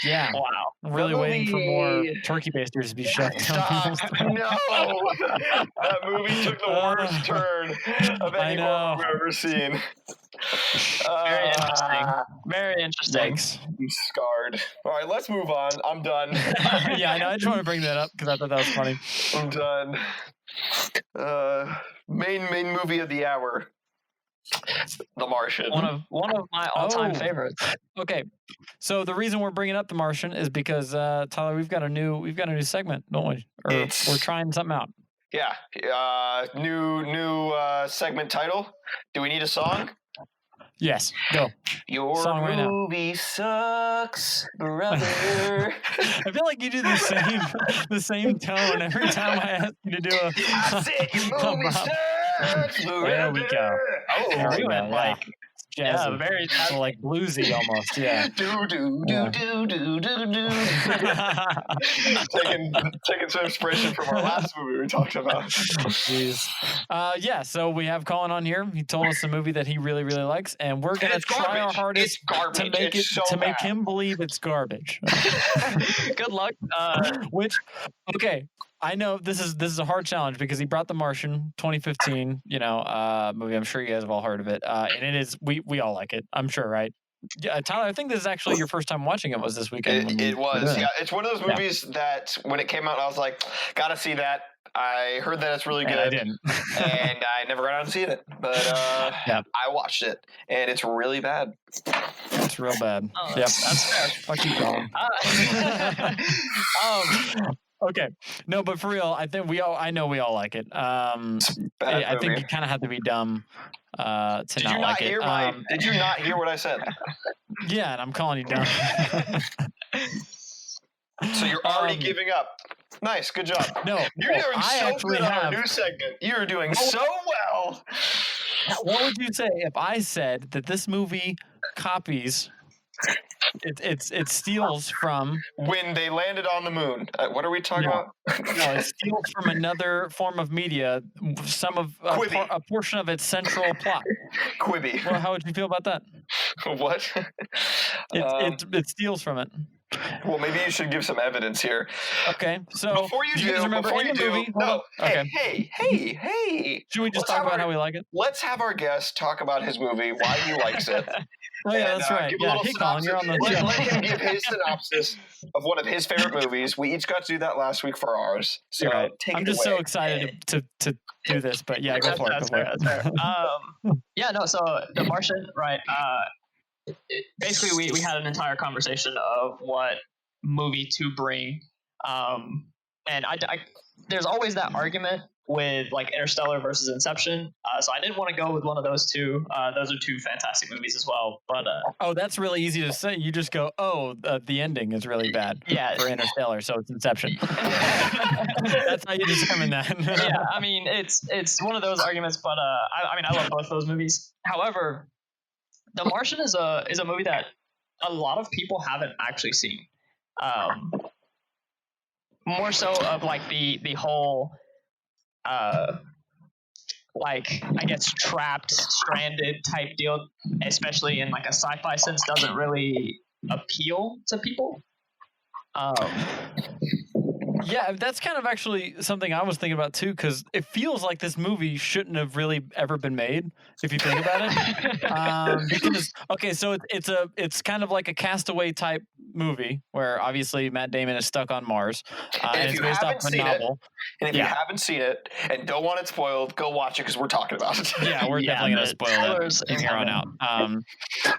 Yeah, Wow. really waiting for more turkey basters to be shoved down people's Stop! throats. No, that movie took the worst turn of I any horror know. movie I've ever seen. Very interesting. Ah, Very interesting. Yikes. I'm scarred. All right, let's move on. I'm done. Yeah, I know. I just want to bring that up because I thought that was funny. I'm done. Main movie of the hour, The Martian. One of my all-time Oh. favorites. Okay, so the reason we're bringing up The Martian is because Tyler, we've got a new segment, don't we? Or we're trying something out. Yeah. New segment title. Do we need a song? Yes, go. Your Song right now. movie sucks, brother. I feel like you do the same tone every time I ask you to do a. I said your movie sucks, brother. There we go. Oh, There we we go, went yeah. like Jazzy. very So like bluesy almost, yeah. Do do do do do do do. Taking some inspiration from our last movie we talked about. Jeez. Yeah, so we have Collin on here. He told us a movie that he really, really likes, and we're gonna It's try our garbage. hardest It's garbage. to make It's it so make bad. him believe it's garbage. good luck. Which, okay, I know this is a hard challenge because he brought The Martian 2015, movie. I'm sure you guys have all heard of it, and it is we all like it. I'm sure, right? Yeah, Tyler, I think this is actually your first time watching it. Was this weekend? when It we were was, doing yeah. it? It's one of those movies that when it came out, I was like, gotta see that. I heard that it's really And good. I didn't. And I never got around to seeing it, but Yep. I watched it, and it's really bad. It's real bad. Oh, Yep. that's fair. Fuck you, Colin. Okay. No, but for real, I think I know we all like it. Bad I think movie. you kind of have to be dumb to Did not you like not hear it. Did you not hear what I said? Yeah, and I'm calling you dumb. So you're already giving up. Nice, good job. No, You're doing I so actually good on our have. new segment. You're doing so well. What would you say if I said that this movie copies? It steals from. When they landed on the moon. What are we talking No. about? No, it steals from another form of media. Some of Quibi. a portion of its central plot. Quibi. Well, how would you feel about that? What? It steals from it. Well, maybe you should give some evidence here. Okay, so Before you do do, guys remember before in you the do, movie? no. Okay. Hey. Should we just Let's talk have about our- how we like it? Let's have our guest talk about his movie, why he likes it. Oh yeah, and, that's right. give a Yeah, little hey Colin, you're on the synopsis. show. Let him give his synopsis of one of his favorite movies. We each got to do that last week for ours. So You're right. take I'm it just away. so excited to do this, but yeah, go for it. That's fair. Yeah, no. So The Martian, right? Basically, we had an entire conversation of what movie to bring, and there's always that argument with like Interstellar versus Inception. So I didn't want to go with one of those two. Those are two fantastic movies as well. But Oh, that's really easy to say. You just go, the ending is really bad yeah, for Interstellar, so it's Inception. That's how you determine that. yeah. I mean, it's one of those arguments. But I love both those movies. However, The Martian is a movie that a lot of people haven't actually seen. More so of like the whole like I guess trapped, stranded type deal, especially in like a sci-fi sense, doesn't really appeal to people. Yeah, that's kind of actually something I was thinking about too, because it feels like this movie shouldn't have really ever been made, if you think about it. Because so it's kind of like a Castaway type movie where obviously Matt Damon is stuck on Mars, and it's based off a novel. And if you haven't seen it and don't want it spoiled, go watch it because we're talking about it. Yeah, we're definitely gonna spoil it from here on out.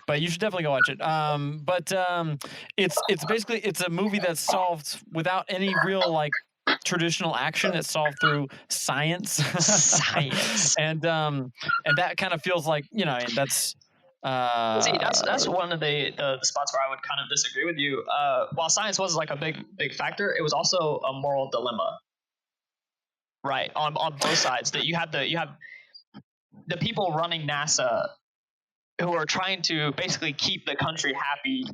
But you should definitely go watch it. It's basically it's a movie that's solved without any real like traditional action. It's solved through science. And that kind of feels like that's. See, that's one of the spots where I would kind of disagree with you. While science was like a big factor, it was also a moral dilemma. Right, on both sides. That you have the people running NASA who are trying to basically keep the country happy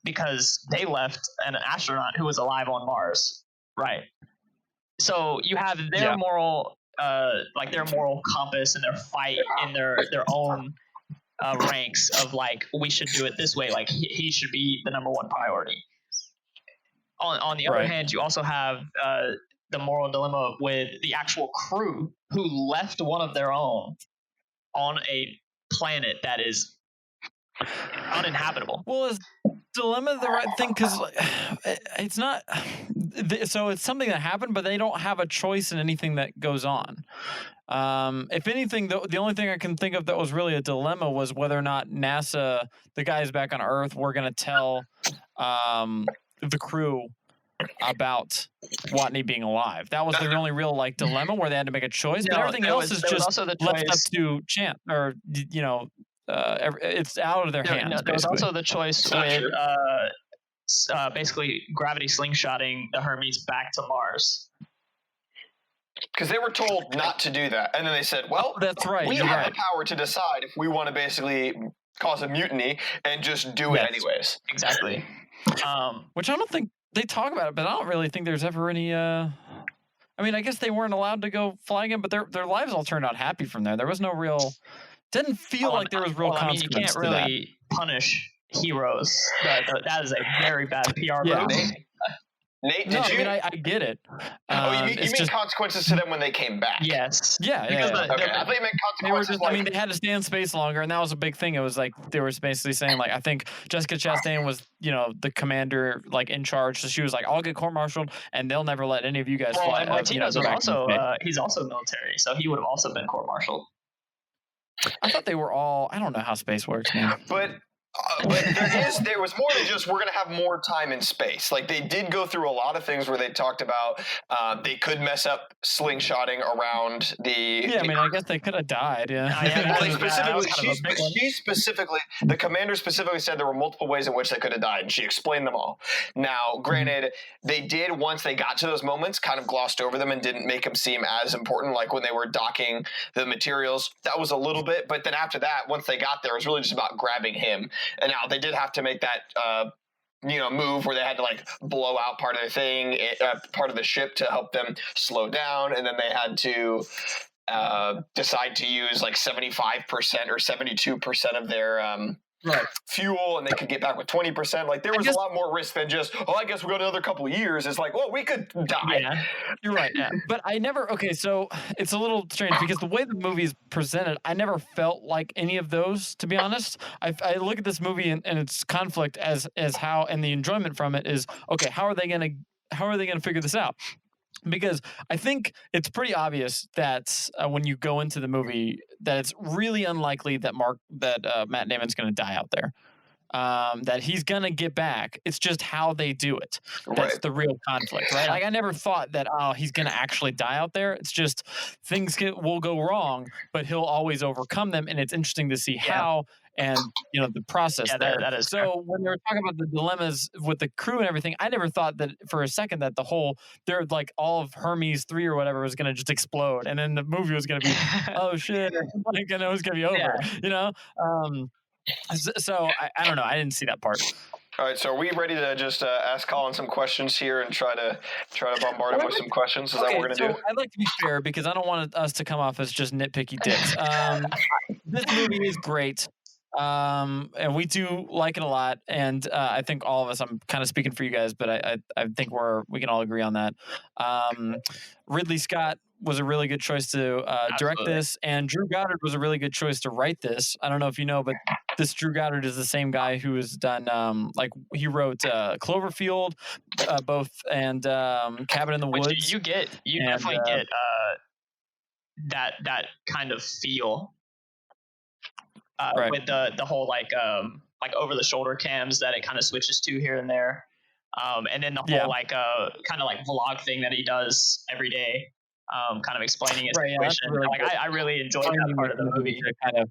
because they left an astronaut who was alive on Mars. Right. So you have their moral like their moral compass and their fight in their own ranks of like, we should do it this way. Like he should be the number one priority. On the other hand, you also have the moral dilemma with the actual crew who left one of their own on a planet that is uninhabitable. Well, is dilemma the right thing? Because it's not. So it's something that happened, but they don't have a choice in anything that goes on. If anything, the only thing I can think of that was really a dilemma was whether or not NASA, the guys back on Earth, were going to tell the crew about Watney being alive. That was the only real like dilemma where they had to make a choice. But everything else is just left up to chance, or it's out of their hands. There was also the choice with basically gravity slingshotting the Hermes back to Mars. Because they were told not to do that, and then they said, "Well, that's right. We have the power to decide if we want to basically cause a mutiny and just do it anyways." Exactly. Which I don't think they talk about it, but I don't really think there's ever any. I mean, I guess they weren't allowed to go flying in, but their lives all turned out happy from there. There was no real. Didn't feel like there was real consequence. I mean, you can't really punish heroes. That is a very bad PR move. Nate, did you? I mean, I get it. You mean consequences to them when they came back? Yes. Okay, I thought you meant consequences. I mean, they had to stay in space longer, and that was a big thing. It was like they were basically saying, like, I think Jessica Chastain was, the commander, like in charge. So she was like, "I'll get court-martialed, and they'll never let any of you guys fly." And Martinez was also he's also military, so he would have also been court-martialed. I thought they were all. I don't know how space works, man. But there was more than just we're going to have more time in space. Like they did go through a lot of things where they talked about they could mess up slingshotting around the. Yeah, I mean, I guess they could have died. Yeah. The commander specifically said there were multiple ways in which they could have died, and she explained them all. Now, granted, they did once they got to those moments, kind of glossed over them and didn't make them seem as important. Like when they were docking the materials, that was a little bit. But then after that, once they got there, it was really just about grabbing him. And now they did have to make that, move where they had to like blow out part of the thing, part of the ship to help them slow down. And then they had to decide to use like 75% or 72% of their fuel, and they could get back with 20%. Like there was a lot more risk than just, I guess we'll go another couple of years. It's like, well, we could die. Yeah, you're right. Yeah. But I never, so it's a little strange because the way the movie is presented, I never felt like any of those, to be honest. I look at this movie and its conflict as how, and the enjoyment from it is, okay, how are they going to figure this out? Because I think it's pretty obvious that when you go into the movie, that it's really unlikely that Matt Damon's going to die out there. That he's going to get back. It's just how they do it. That's the real conflict, right? Like I never thought that, he's going to actually die out there. It's just things will go wrong, but he'll always overcome them. And it's interesting to see how and, the process there. That is so when they were talking about the dilemmas with the crew and everything, I never thought that for a second that they're like all of Hermes 3 or whatever was going to just explode. And then the movie was going to be, oh shit, like, and it was going to be over, So I don't know. I didn't see that part. All right, so are we ready to just ask Collin some questions here and try to bombard him with some questions? Is that what we're going to do? I'd like to be fair because I don't want us to come off as just nitpicky dicks. This movie is great. And we do like it a lot. And I think all of us, I'm kind of speaking for you guys, but I think we can all agree on that. Ridley Scott was a really good choice to direct this, and Drew Goddard was a really good choice to write this. I don't know if you know, but this Drew Goddard is the same guy who has done he wrote Cloverfield, both, and Cabin in the Woods. You definitely get that kind of feel with the whole like over the shoulder cams that it kind of switches to here and there, and then the whole kind of like vlog thing that he does every day. Kind of explaining his situation. Really I really enjoyed that part of the movie to kind of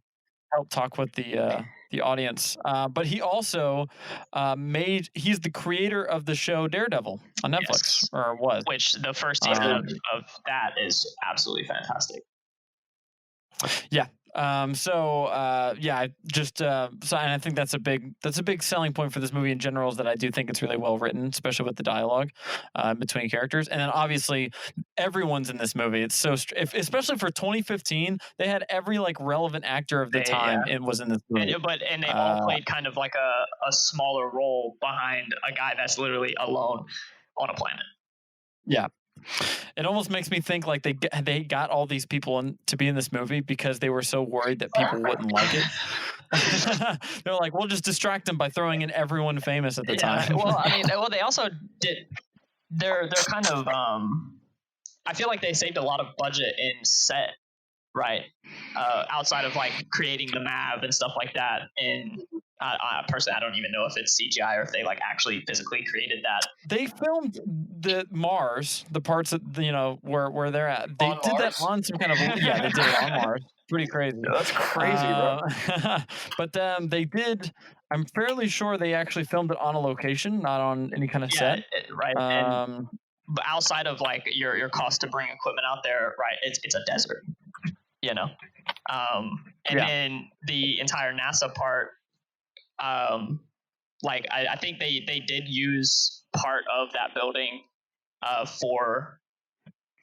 help talk with the audience. But he also he's the creator of the show Daredevil on Netflix, or was. Which the first season of that is absolutely fantastic. Yeah. I just and I think that's a big selling point for this movie in general, is that I do think it's really well written, especially with the dialogue between characters. And then obviously everyone's in this movie. It's so especially for 2015, they had every like relevant actor of the time was in this movie. And they all played kind of like a smaller role behind a guy that's literally alone on a planet. Yeah. It almost makes me think like they got all these people to be in this movie because they were so worried that people wouldn't like it. They're like, we'll just distract them by throwing in everyone famous at the time. Well, I mean, they also did. They're kind of. I feel like they saved a lot of budget in set, right? Outside of like creating the MAV and stuff like that. And personally, I don't even know if it's CGI or if they like actually physically created that. They filmed the Mars, the parts that where they're at. They did Mars? That on some kind of they did it on Mars. Pretty crazy. Yeah, that's crazy, bro. But they did. I'm fairly sure they actually filmed it on a location, not on any kind of set. Right. But outside of like your cost to bring equipment out there, right? It's a desert, then the entire NASA part. I think they did use part of that building for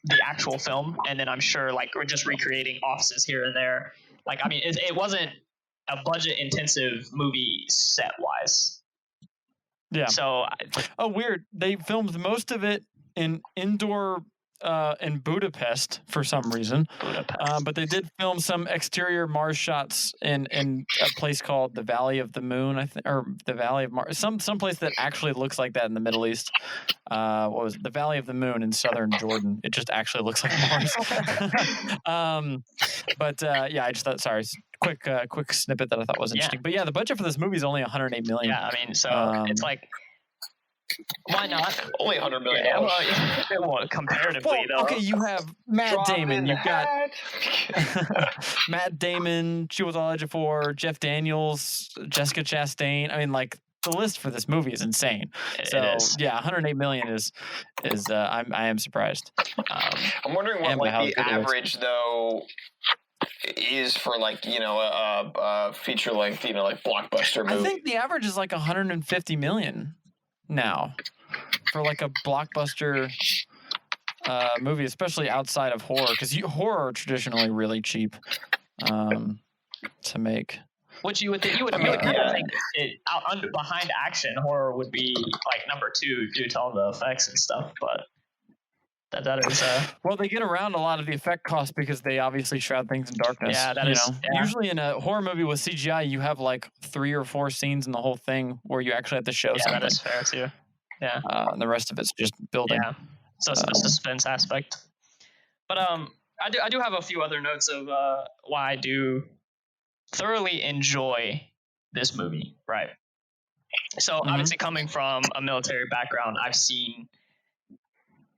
the actual film, and then I'm sure like we're just recreating offices here and there. Like, I mean, it wasn't a budget intensive movie set wise. Yeah. So weird. They filmed most of it in indoor in Budapest for some reason. But they did film some exterior Mars shots in a place called the Valley of the Moon, I think, or the Valley of Mars. Some place that actually looks like that in the Middle East. What was it? The Valley of the Moon in southern Jordan? It just actually looks like Mars. I just thought. Sorry. Quick snippet that I thought was interesting. But yeah, the budget for this movie is only $108 million. Yeah, I mean, so it's like. Why not? Only $100 million. Well, comparatively, though. Okay, you have Matt Damon. You've got Matt Damon, Chiwetel Ejiofor, Jeff Daniels, Jessica Chastain. I mean, like the list for this movie is insane. So yeah, $108 million is I am surprised. I'm wondering what like the average though is for like a feature length like blockbuster movie. I think the average is like $150 million. Now for like a blockbuster movie, especially outside of horror, because horror are traditionally really cheap to make. Which you would think behind action horror would be like number 2 due to all the effects and stuff, but that is well, they get around a lot of the effect costs because they obviously shroud things in darkness. Yeah, that is. Yeah. Usually in a horror movie with CGI, you have like 3 or 4 scenes in the whole thing where you actually have to show something. Yeah, that is fair too. Yeah. And the rest of it's just building. Yeah. So it's the suspense aspect. But I do have a few other notes of why I do thoroughly enjoy this movie. Right. So obviously coming from a military background, I've seen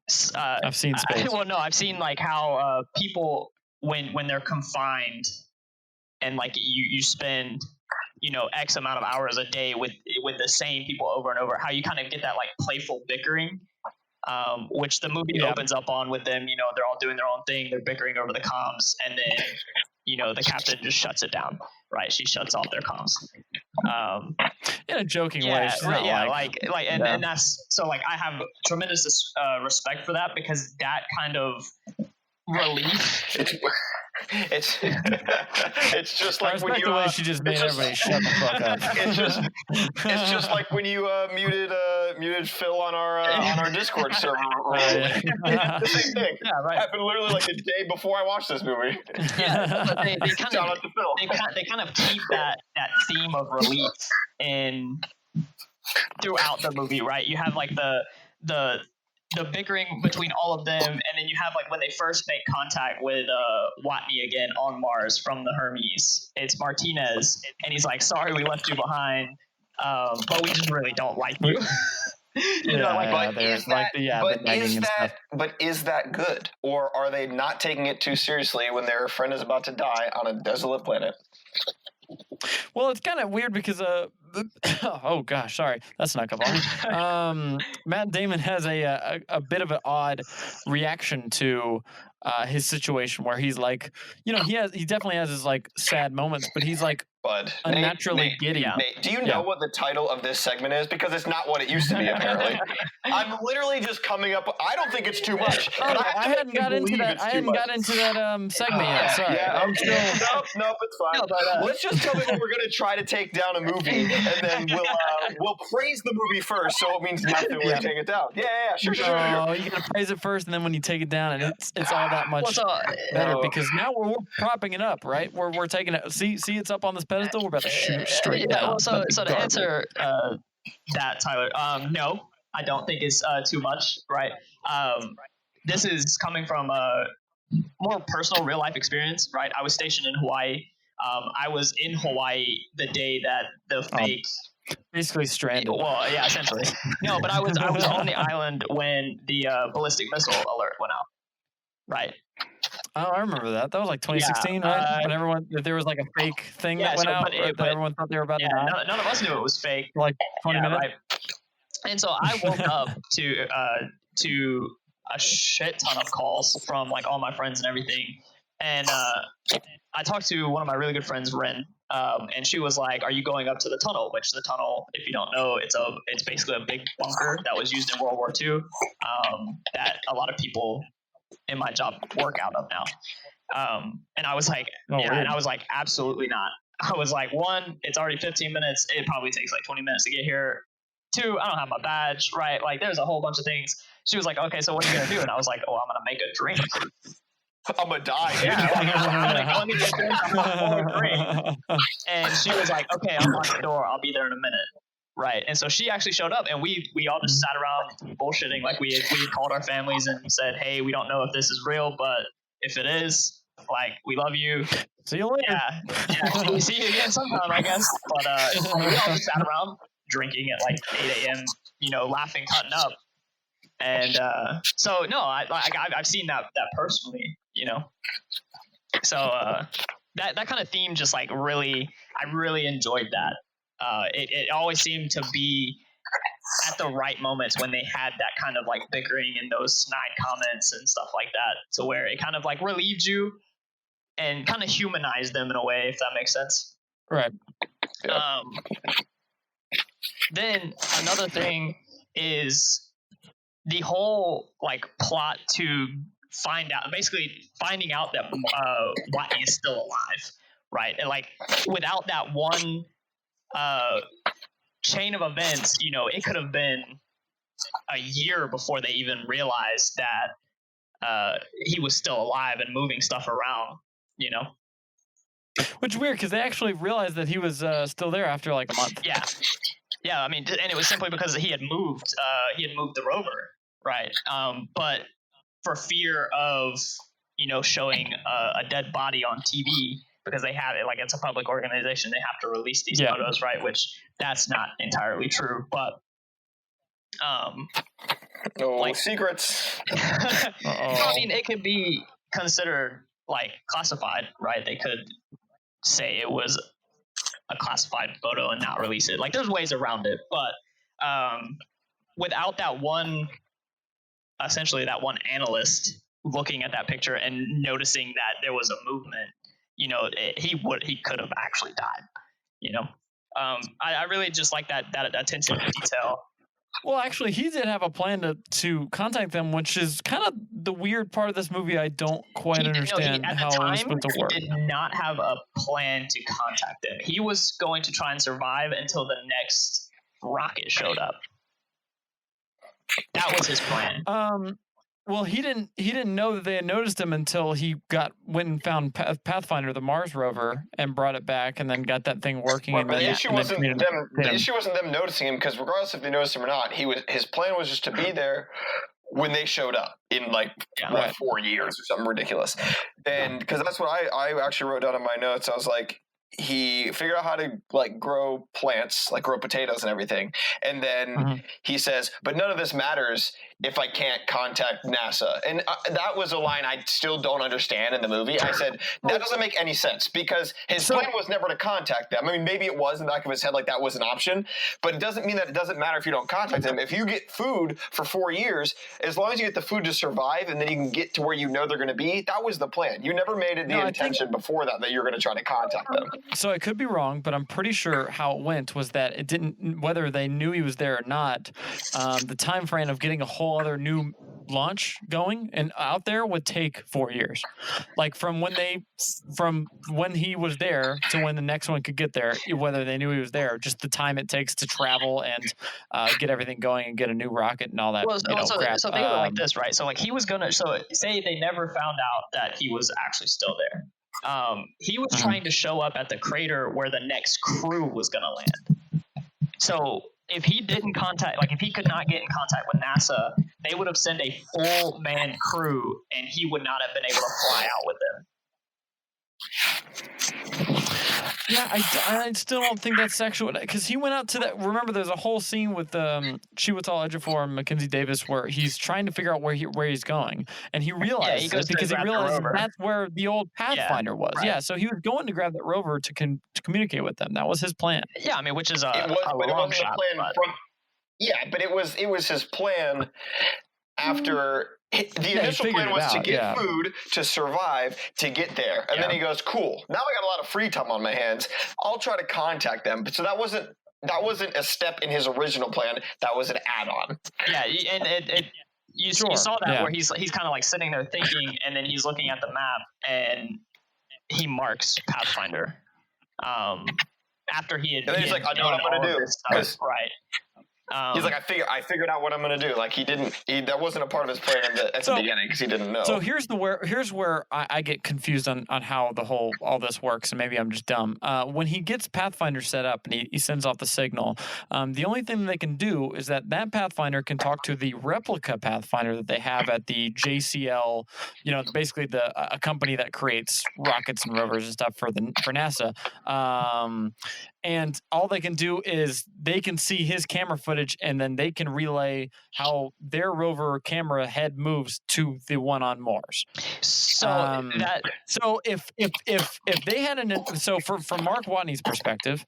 space. I've seen like how people when they're confined and like you spend X amount of hours a day with the same people over and over, how you kind of get that like playful bickering, which the movie opens up on with them. They're all doing their own thing, they're bickering over the comms, and then the captain just shuts it down. Right, she shuts off their comms. In a joking way. And that's so like I have tremendous respect for that, because that kind of relief. It's just like when you the way she just made everybody shut the fuck up. It's just like when you muted Phil on our Discord server. The same thing. Yeah, right. Happened literally like a day before I watched this movie. Yeah, but they kind of keep that theme of relief in throughout the movie, right? You have like the bickering between all of them, and then you have like when they first make contact with Watney again on Mars from the Hermes. It's Martinez, and he's like, "Sorry, we left you behind, but we just really don't like you." But is that good, or are they not taking it too seriously when their friend is about to die on a desolate planet? Well, it's kind of weird because oh gosh, sorry, that's not good. Matt Damon has a bit of an odd reaction to his situation where he's like, he definitely has his like sad moments, but he's like Bud. unnaturally giddy. Nate, do you know what the title of this segment is? Because it's not what it used to be, apparently. I'm literally just coming up. I don't think it's too much. I hadn't got into that. Segment yet. Sorry. Yeah, I'm still. Nope, it's fine. No, but, let's just tell me when we're going to try to take down a movie, and then we'll praise the movie first, so it means nothing when we take it down. Yeah, sure. You gotta praise it first, and then when you take it down, and it's all that much better because now we're propping it up, right? We're taking it. See, it's up on this pedestal. We're about to shoot it straight down. Well, so to answer that, Tyler, no, I don't think it's too much, right? This is coming from a more personal, real life experience, right? I was stationed in Hawaii. I was in Hawaii the day that the fake. Basically stranded. Well, yeah, essentially. No, but I was on the island when the ballistic missile alert went out. Right. Oh, I remember that. That was like 2016, right? When there was like a fake thing that went out that everyone thought they were about to die. None of us knew it was fake. For like 20 minutes. Right. And so I woke up to a shit ton of calls from like all my friends and everything. And I talked to one of my really good friends, Ren, and she was like, "Are you going up to the tunnel?" Which the tunnel, if you don't know, it's basically a big bunker that was used in World War II that a lot of people in my job work out of now. And I was like, and I was like, absolutely not. I was like, 1, it's already 15 minutes. It probably takes like 20 minutes to get here. 2, I don't have my badge, right? Like there's a whole bunch of things. She was like, okay, so what are you going to do? And I was like, oh, I'm going to make a drink. I'm going to die. Yeah, I'm going to drink. And she was like, okay, I'll lock the door. I'll be there in a minute. Right. And so she actually showed up and we all just sat around bullshitting. Like we called our families and said, hey, we don't know if this is real, but if it is, like, we love you. See you later. Yeah. We see you again sometime, I guess. But we all just sat around drinking at like 8 a.m., laughing, cutting up. And so, no, I've seen that personally, So that kind of theme just like I really enjoyed that. It always seemed to be at the right moments when they had that kind of like bickering and those snide comments and stuff like that, to where it kind of like relieved you and kind of humanized them in a way, if that makes sense. Right. Yeah. Then another thing is the whole like plot to finding out that Watney is still alive, right? And like without that one chain of events, it could have been a year before they even realized that he was still alive and moving stuff around, Which is weird because they actually realized that he was still there after like a month. Yeah. I mean, and it was simply because he had moved the rover, right? But for fear of showing a dead body on TV, because they have it, like it's a public organization, they have to release these photos, right? Which that's not entirely true, but secrets. I mean, it could be considered like classified, right? They could say it was a classified photo and not release it. Like there's ways around it, but without that one, essentially that one analyst looking at that picture and noticing that there was a movement, he could have actually died. I really just like that attention to detail. Well, actually, he did have a plan to contact them, which is kind of the weird part of this movie. I don't quite understand how it was supposed to work. He did not have a plan to contact them. He was going to try and survive until the next rocket showed up. That was his plan. Well, he didn't know that they had noticed him until he went and found Pathfinder, the Mars rover, and brought it back, and then got that thing working. Well, but the issue wasn't them noticing him, because regardless if they noticed him or not, his plan was just to be there when they showed up in 4 years or something ridiculous. And because that's what I actually wrote down in my notes. I was like, he figured out how to like grow plants, like grow potatoes and everything. And then he says, but none of this matters if I can't contact NASA. And that was a line I still don't understand in the movie. I said, that doesn't make any sense because his plan was never to contact them. I mean, maybe it was in the back of his head like that was an option, but it doesn't mean that it doesn't matter if you don't contact them. If you get food for 4 years, as long as you get the food to survive and then you can get to where you know they're going to be, that was the plan. You never made it the intention before that you're going to try to contact them. So I could be wrong, but I'm pretty sure how it went was that it didn't, whether they knew he was there or not, the time frame of getting a whole other new launch going and out there would take 4 years. Like from when he was there to when the next one could get there, whether they knew he was there, just the time it takes to travel and get everything going and get a new rocket and all that. Well, crap. So think of it like this, right? So like he was gonna. So say they never found out that he was actually still there. He was trying to show up at the crater where the next crew was going to land. So if he didn't if he could not get in contact with NASA, they would have sent a full manned crew and he would not have been able to fly out with them. Yeah, I still don't think that's sexual because he went out to that. Remember, there's a whole scene with Chiwetel Ejiofor and Mackenzie Davis where he's trying to figure out where he's going, and he realizes because he realizes that's where the old Pathfinder was. Right. Yeah, so he was going to grab that rover to communicate with them. That was his plan. Yeah, I mean, which is a long shot. But it was his plan after. The initial plan was to get food, to survive, to get there. And then he goes, cool, now I got a lot of free time on my hands. I'll try to contact them. So that wasn't a step in his original plan. That was an add-on. Yeah, and you saw that where he's kind of like sitting there thinking, and then he's looking at the map, and he marks Pathfinder. After he had... And then he's like, I know what I'm going to do. Right. He's like, I figured out what I'm going to do. Like that wasn't a part of his plan at the beginning because he didn't know. So here's where I get confused on how all this works, and maybe I'm just dumb. When he gets Pathfinder set up and he sends off the signal, the only thing they can do is that Pathfinder can talk to the replica Pathfinder that they have at the JCL, basically a company that creates rockets and rovers and stuff for NASA. And all they can do is they can see his camera footage, and then they can relay how their rover camera head moves to the one on Mars. So if they hadn't, so from Mark Watney's perspective,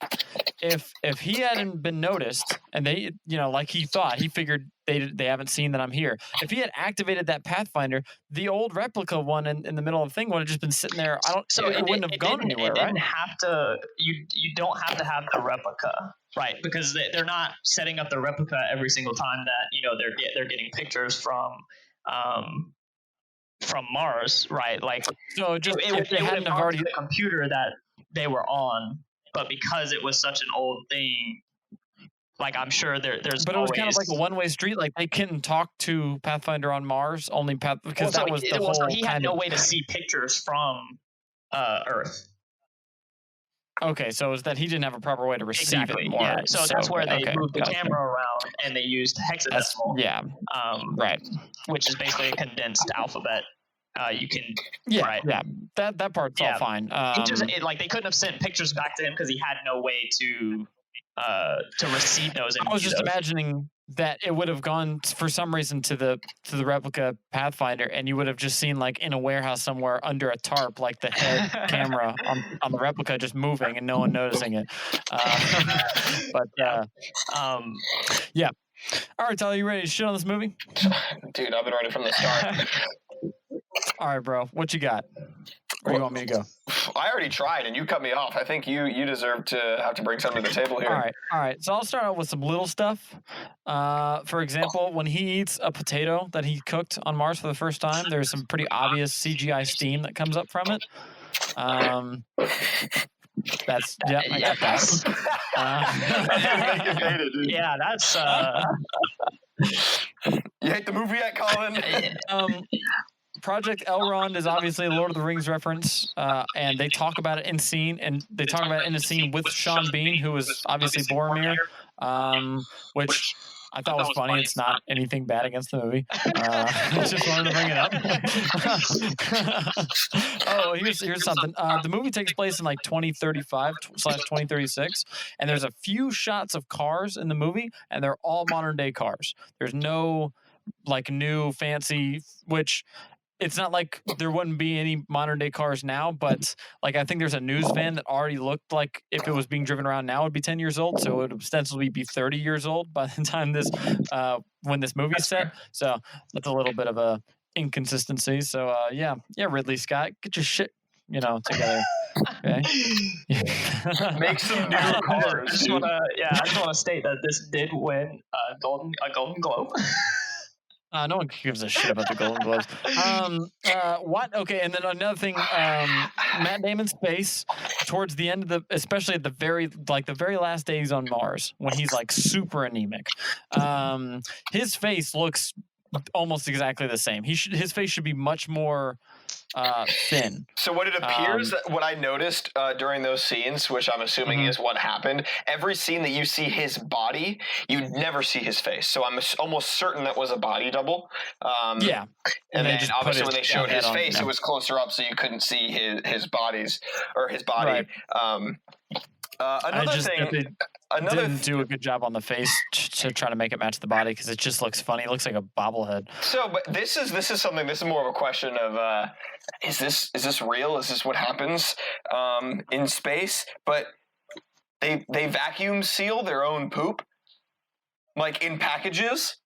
if he hadn't been noticed and they, like he thought, he figured they haven't seen that I'm here. If he had activated that Pathfinder, the old replica one in the middle of the thing would have just been sitting there. It wouldn't have gone anywhere, right? Didn't have to. You don't have to have the replica, right? Because they're not setting up the replica every single time that they're getting pictures from Mars, right? Like so, just it would have already the computer that they were on, but because it was such an old thing. Like I'm sure there's. But it was kind of like a one-way street. Like they couldn't talk to Pathfinder on Mars because that was the whole. He had no way to see pictures from Earth. Okay, so it's that he didn't have a proper way to receive it. More. Yeah. So that's where they moved the camera around and they used hexadecimal. Right. Which is basically a condensed alphabet. You can. Yeah. Right. Yeah. That part's all fine. They couldn't have sent pictures back to him because he had no way to receive those. I was just imagining that it would have gone for some reason to the replica Pathfinder, and you would have just seen like in a warehouse somewhere under a tarp, like the head camera on the replica just moving and no one noticing it. Yeah. All right, Tyler, you ready to shit on this movie? Dude, I've been ready from the start. All right, bro. What you got? Where do you want me to go? I already tried, and you cut me off. I think you deserve to have to bring something to the table here. All right. So I'll start out with some little stuff. For example, when he eats a potato that he cooked on Mars for the first time, there's some pretty obvious CGI steam that comes up from it. I got that. Yeah, that's. You hate the movie yet, Collin? Project Elrond is obviously a Lord of the Rings reference, and they talk about it in scene, and they talk about it in a scene with Sean Bean, who is obviously Boromir, which I thought was funny. It's not anything bad against the movie. I just wanted to bring it up. Oh, here's something. The movie takes place in like 2035/2036, and there's a few shots of cars in the movie, and they're all modern day cars. There's no like new fancy, which it's not like there wouldn't be any modern day cars now, but like I think there's a news van that already looked like if it was being driven around now, it would be 10 years old. So it would ostensibly be 30 years old by the time when this movie's set. So that's a little bit of a inconsistency. So yeah, Ridley Scott, get your shit, together. Okay. Make some new cars. I just want to state that this did win a Golden Globe. No one gives a shit about the Golden Globes. What? Okay, and then another thing, Matt Damon's face towards the end of especially at the very last days on Mars when he's like super anemic. His face looks almost exactly the same. His face should be much more thin. So what it appears, what I noticed during those scenes, which I'm assuming is what happened, every scene that you see his body, you never see his face. So I'm almost certain that was a body double. Yeah. And then obviously when they showed his face, it was closer up, so you couldn't see his body. Right. Another thing. Didn't do a good job on the face to try to make it match the body because it just looks funny. It looks like a bobblehead. So, but this is something. This is more of a question of is this real? Is this what happens in space? But they vacuum seal their own poop, like in packages.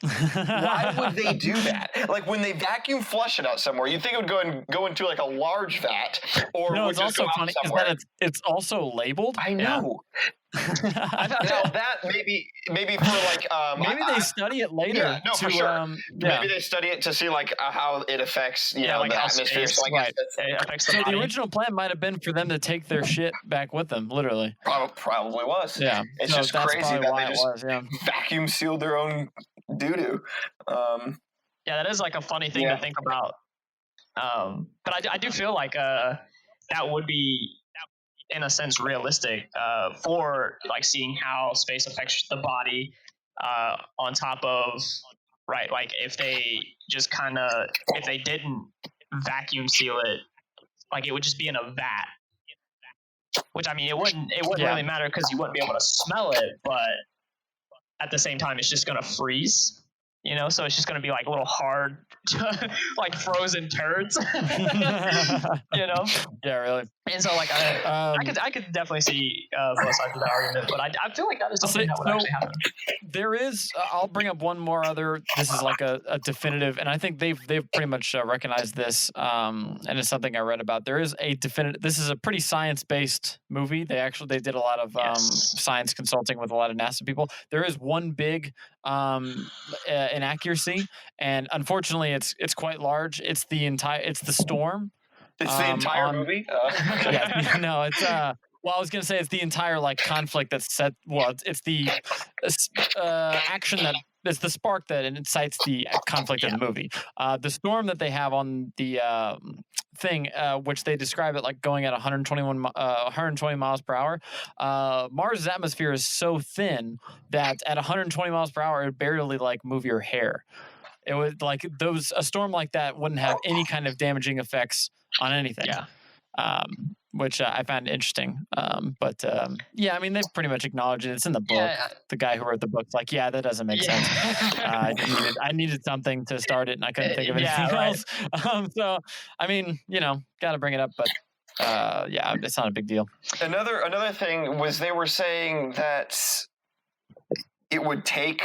Why would they do that? Like when they vacuum flush it out somewhere, you'd think it would go into like a large vat, or no, would it's just also go out funny somewhere. is that it's also labeled. I know. Now that maybe for like maybe they study it later. Yeah, no, for sure. Yeah. Maybe they study it to see like how it affects like the atmosphere. Space, So I guess so the original plan might have been for them to take their shit back with them, literally. Probably was. Yeah, it's so just that's crazy that why they it just was, yeah. vacuum sealed their own doo-doo. Yeah, that is like a funny thing to think about. But I do feel like that would be in a sense realistic for like seeing how space affects the body on top of like if they just if they didn't vacuum seal it, like it would just be in a vat, which I mean it wouldn't really matter because you wouldn't be able to smell it, but at the same time it's just gonna freeze. So it's just going to be like little hard, like frozen turds. Yeah, really. And so, like, I could definitely see both sides of the argument, but I feel like that is something that would actually happen. There is. I'll bring up one more other. This is like a definitive, and I think they've pretty much recognized this, and it's something I read about. There is a definitive. This is a pretty science-based movie. They did a lot of science consulting with a lot of NASA people. There is one big inaccuracy, and unfortunately, it's quite large. It's the storm. It's the entire movie. Yeah, no, it's well, I was gonna say it's the entire like conflict that's set. Well, it's the action that it's the spark that incites the conflict in the movie. The storm that they have on the thing, which they describe it like going at 120 miles per hour. Mars' atmosphere is so thin that at 120 miles per hour, it would barely like move your hair. It would like a storm like that wouldn't have any kind of damaging effects on anything. Yeah. Which I found interesting. But yeah, I mean, they've pretty much acknowledged it. It's in the book. Yeah. The guy who wrote the book's like, yeah, that doesn't make sense. I needed something to start it, and I couldn't think of anything else. So, I mean, got to bring it up, but yeah, it's not a big deal. Another thing was they were saying that it would take.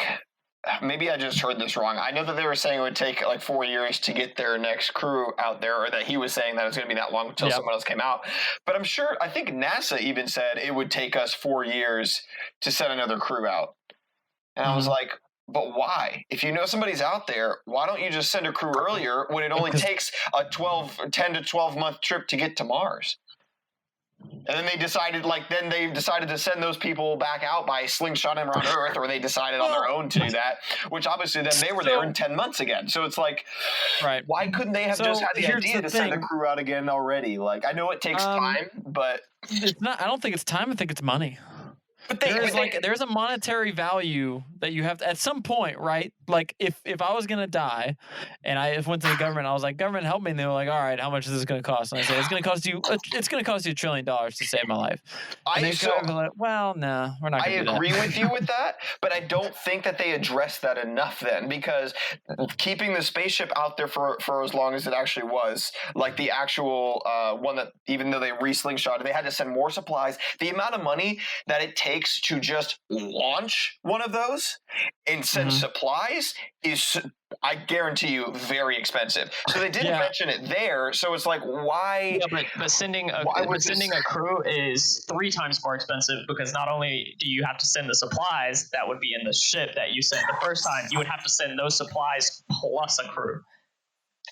Maybe I just heard this wrong. I know that they were saying it would take like 4 years to get their next crew out there, or that he was saying that it was going to be that long until someone else came out. But I think NASA even said it would take us 4 years to send another crew out. And I was like, but why? If you know somebody's out there, why don't you just send a crew earlier when it only takes a 10 to 12 month trip to get to Mars? And then they decided to send those people back out by slingshotting around Earth, or they decided on their own to do that, which obviously then they were there in 10 months again. So it's like, why couldn't they have just had the idea to send a crew out again already? Like, I know it takes time, but it's not. I don't think it's time. I think it's money. there's a monetary value that you have to, at some point, right? Like if I was gonna die, and I went to the government, I was like, government, help me, and they were like, all right, how much is this gonna cost? And I said, it's gonna cost you $1 trillion to save my life. And they kind of like, well, no, we're not. I gonna agree do that. with you with that, but I don't think that they addressed that enough then, because keeping the spaceship out there for as long as it actually was, like the actual one that, even though they re-slingshot it, they had to send more supplies. The amount of money that it takes to just launch one of those and send supplies is, I guarantee you, very expensive. So they didn't mention it there. So it's like, why? Yeah, but sending a crew is 3 times more expensive, because not only do you have to send the supplies that would be in the ship that you sent the first time, you would have to send those supplies plus a crew.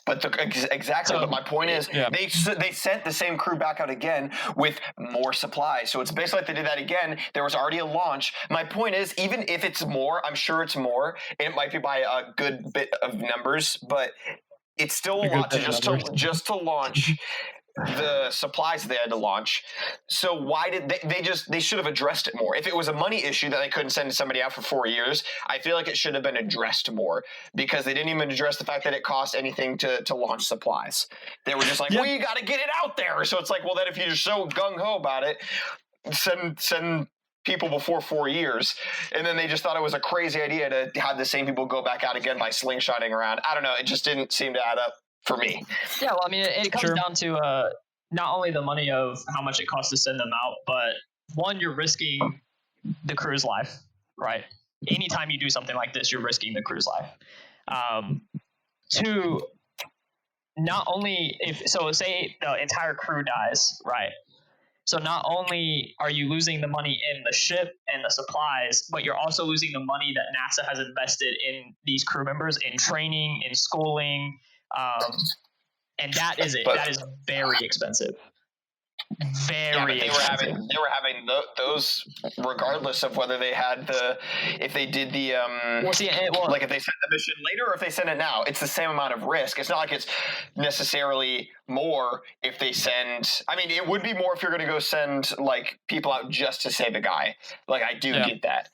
But exactly. So, but my point is, they sent the same crew back out again with more supplies. So it's basically like they did that again. There was already a launch. My point is, even if it's more, I'm sure it's more. It might be by a good bit of numbers, but it's still a lot to just to launch the supplies they had to launch. So why did they should have addressed it more? If it was a money issue that they couldn't send somebody out for 4 years, I feel like it should have been addressed more, because they didn't even address the fact that it cost anything to launch supplies. They were just like, well, you got to get it out there. So it's like, well, then if you're so gung-ho about it, send people before 4 years. And then they just thought it was a crazy idea to have the same people go back out again by slingshotting around. I don't know. It just didn't seem to add up for me. Yeah, well, I mean, it comes down to not only the money of how much it costs to send them out, but one, you're risking the crew's life, right? Anytime you do something like this, you're risking the crew's life. 2, not only say the entire crew dies, right? So not only are you losing the money in the ship and the supplies, but you're also losing the money that NASA has invested in these crew members, in training, in schooling, and that is very expensive. Very expensive. They were having those regardless of whether they had if they did the like if they send the mission later or if they send it now, it's the same amount of risk. It's not like it's necessarily more if they send. I mean, it would be more if you're going to go send like people out just to save a guy. Like I do get that.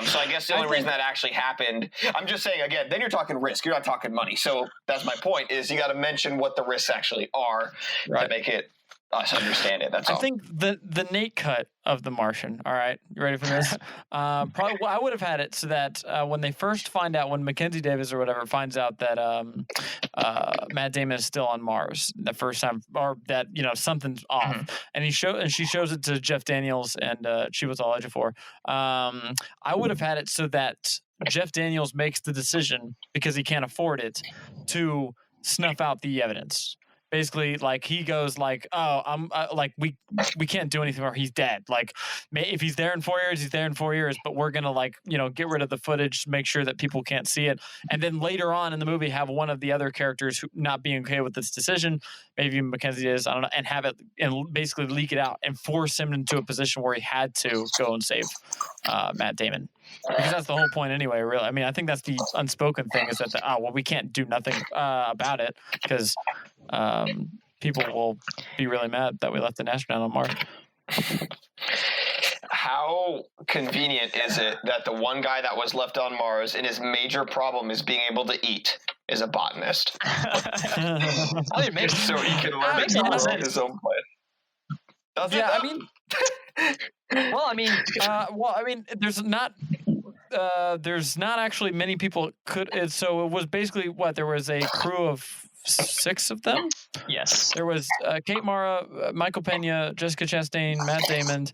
So I guess the only reason that actually happened, I'm just saying again, then you're talking risk. You're not talking money. So that's my point. Is you got to mention what the risks actually are to make it. Us understand it. That's all. I think the Nate cut of The Martian. All right, you ready for this? Probably, well, I would have had it so that when they first find out, when Mackenzie Davis or whatever finds out that Matt Damon is still on Mars the first time, or that something's off, and she shows it to Jeff Daniels and Chiwetel Ejiofor. I would have had it so that Jeff Daniels makes the decision, because he can't afford it, to snuff out the evidence. Basically, like he goes like, "Oh, I'm like we can't do anything, or he's dead. Like, if he's there in 4 years, he's there in 4 years. But we're gonna get rid of the footage, make sure that people can't see it, and then later on in the movie have one of the other characters who not being okay with this decision, maybe even Mackenzie is, I don't know, and have it and basically leak it out and force him into a position where he had to go and save Matt Damon." Because that's the whole point anyway, really. I mean, I think that's the unspoken thing, is that we can't do nothing about it, because people will be really mad that we left an astronaut on Mars. How convenient is it that the one guy that was left on Mars and his major problem is being able to eat is a botanist? I mean, makes so he can learn to grow his own plant. I mean, there's not actually many people could. So it was basically there was a crew of 6 of them. Yes. There was Kate Mara, Michael Pena, Jessica Chastain, Matt Damon,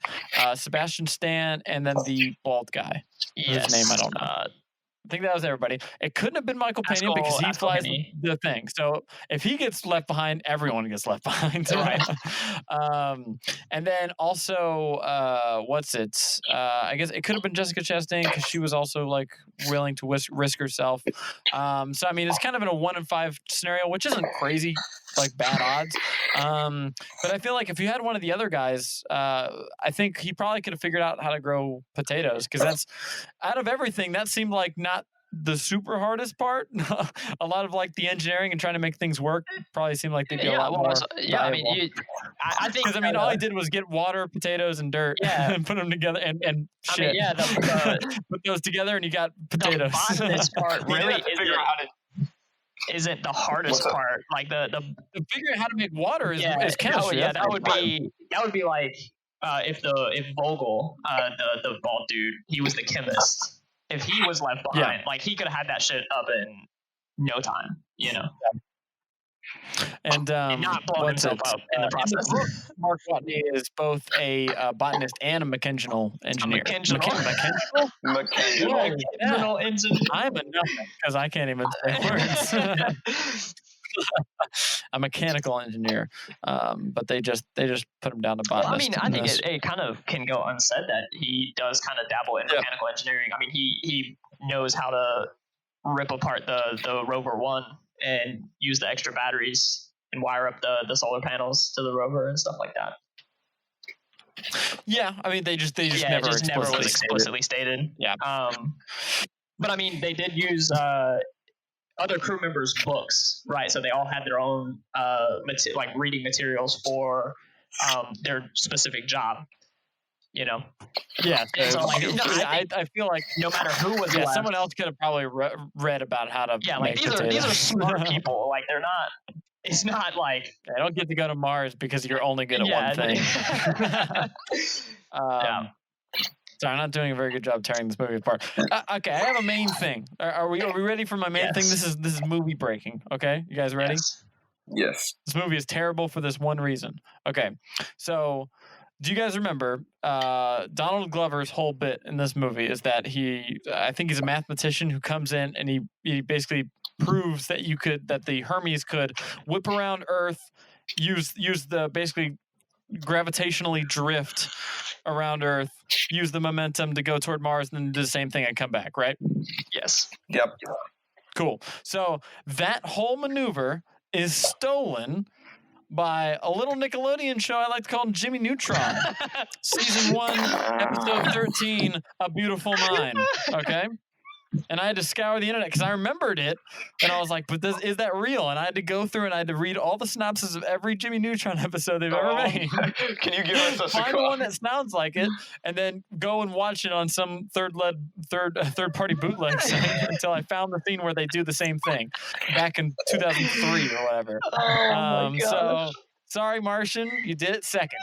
Sebastian Stan, and then the bald guy. Whose name I don't know. I think that was everybody. It couldn't have been Michael Pena because he flies the thing. So if he gets left behind, everyone gets left behind. Right? And then also, I guess it could have been Jessica Chastain, because she was also like willing to risk herself. So I mean, it's kind of in a 1 in 5 scenario, which isn't crazy, like bad odds. But I feel like if you had one of the other guys, I think he probably could have figured out how to grow potatoes, because that's, out of everything, that seemed like not the super hardest part. A lot of like the engineering and trying to make things work probably seemed like they'd be a lot more I mean, valuable. I think Because I mean, all he did was get water, potatoes, and dirt, and put them together, and shit. I mean, put those together, and you got potatoes. The botanist part really isn't the hardest What's part. Like the figuring out how to make water is chemistry. that would be like if Vogel, the bald dude, he was the chemist. If he was left behind, like he could have had that shit up in no time, you know. And not blowing himself up in the process. Mark Watney is both a botanist and a mechanical engineer. Mechanical engineer. I'm a nothing because I can't even say words. A mechanical engineer, but they just put him down to botanist. Well, I mean, I think it kind of can go unsaid that he does kind of dabble in mechanical engineering. I mean, he knows how to rip apart the Rover 1 and use the extra batteries and wire up the solar panels to the rover and stuff like that. Yeah, I mean, they just never was explicitly stated. Yeah. But I mean, they did use other crew members' books, right? So they all had their own like reading materials for their specific job. You know. Yeah. So like, I feel like no matter who was left, someone else could have probably read about how to. Yeah, like these are smart people. Like they're not. It's not like they don't get to go to Mars because you're only good at one thing. Sorry, I'm not doing a very good job tearing this movie apart. Okay, I have a main thing. Are we ready for my main thing? This is movie breaking. Okay, you guys ready? Yes. This movie is terrible for this one reason. Okay, so do you guys remember Donald Glover's whole bit in this movie is that I think he's a mathematician who comes in and he basically proves that that the Hermes could whip around Earth, use the basically gravitationally drift around Earth, use the momentum to go toward Mars, and then do the same thing and come back, right? Yes. Yep. Cool. So that whole maneuver is stolen by a little Nickelodeon show I like to call Jimmy Neutron. Season 1, episode 13, A Beautiful Mind. Okay? And I had to scour the internet because I remembered it, and I was like, "But is that real?" And I had to go through and I had to read all the synopsis of every Jimmy Neutron episode they've ever made. Can you give us a find one that sounds like it, and then go and watch it on some third-party bootleg site until I found the scene where they do the same thing back in 2003 or whatever. Oh my God! So sorry, Martian, you did it second.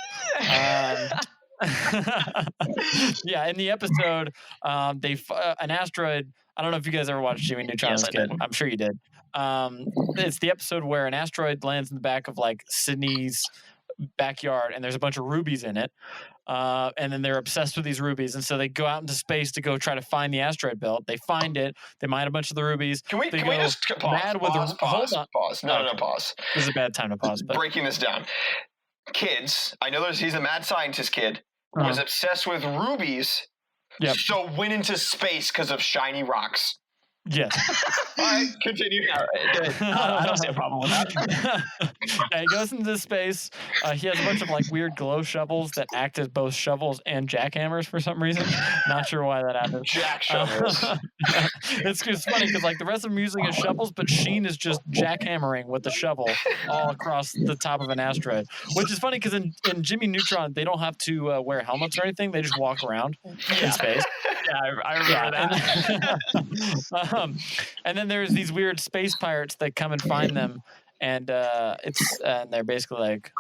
Yeah, in the episode, an asteroid. I don't know if you guys ever watched Jimmy Neutron as a kid. I'm sure you did. It's the episode where an asteroid lands in the back of like Sydney's backyard, and there's a bunch of rubies in it. And then they're obsessed with these rubies, and so they go out into space to go try to find the asteroid belt. They find it. They mine a bunch of the rubies. Can we just pause? Hold on. Pause. No, pause. This is a bad time to pause. But breaking this down, kids. I know he's a mad scientist kid. Was obsessed with rubies, so went into space because of shiny rocks. Yes. All right, continue. I don't see a problem with that. He goes into space. He has a bunch of like weird glow shovels that act as both shovels and jackhammers for some reason. Not sure why that happens. Jack shovels. It's funny because like the rest of them using as shovels, but Sheen is just jackhammering with the shovel all across the top of an asteroid. Which is funny because in Jimmy Neutron they don't have to wear helmets or anything. They just walk around in space. Yeah, I remember that. And then there's these weird space pirates that come and find them, and they're basically like,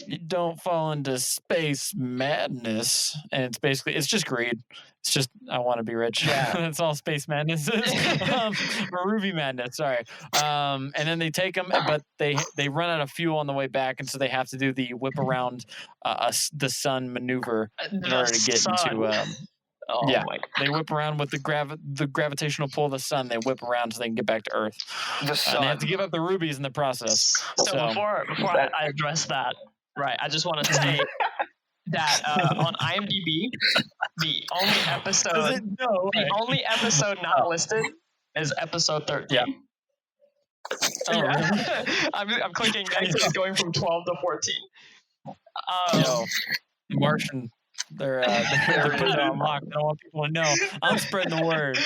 "You don't fall into space madness," and it's just greed. It's just I want to be rich. Yeah, that's all space madness is. Or ruby madness. Sorry. And then they take them, but they run out of fuel on the way back, and so they have to do the whip around the sun maneuver in order to get into. They whip around with the gravitational pull of the sun. They whip around so they can get back to Earth. The sun. They have to give up the rubies in the process. So before I address that, right, I just want to say that on IMDb, the only episode not listed is episode 13. Yeah. I'm clicking next. It's going from 12 to 14. Martian. They're putting it on lock. They don't want people to know. I'm spreading the word.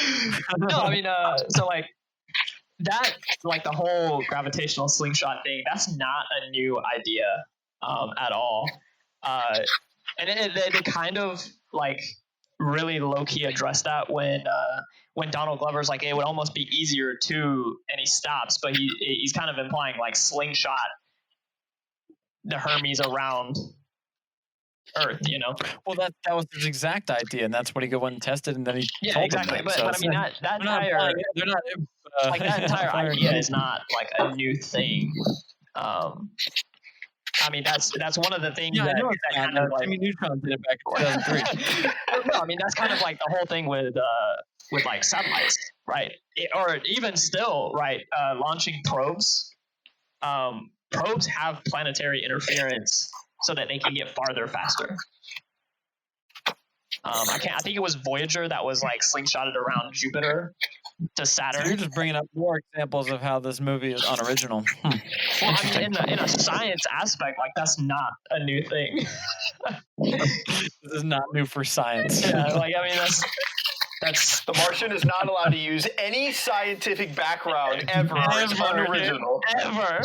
No, I mean, so like that, like the whole gravitational slingshot thing, that's not a new idea at all. And they kind of like really low key addressed that when Donald Glover's like, it would almost be easier to, and he stops, but he's kind of implying like slingshot the Hermes around Earth, you know. Well, that was his exact idea, and that's what he went and tested, and then he told exactly. them But I mean that entire they're not like that entire idea is not like a new thing. I mean that's one of the things that kind of like Jimmy Neutron did it back in 2003. No, I mean that's kind of like the whole thing with like satellites, right? Or even still, right? Launching probes. Probes have planetary interference so that they can get farther faster. I think it was Voyager that was like slingshotted around Jupiter to Saturn. So you're just bringing up more examples of how this movie is unoriginal. Well, I mean, in a science aspect, like that's not a new thing. This is not new for science. Yeah, like I mean that's The Martian is not allowed to use any scientific background ever. It's unoriginal. Ever.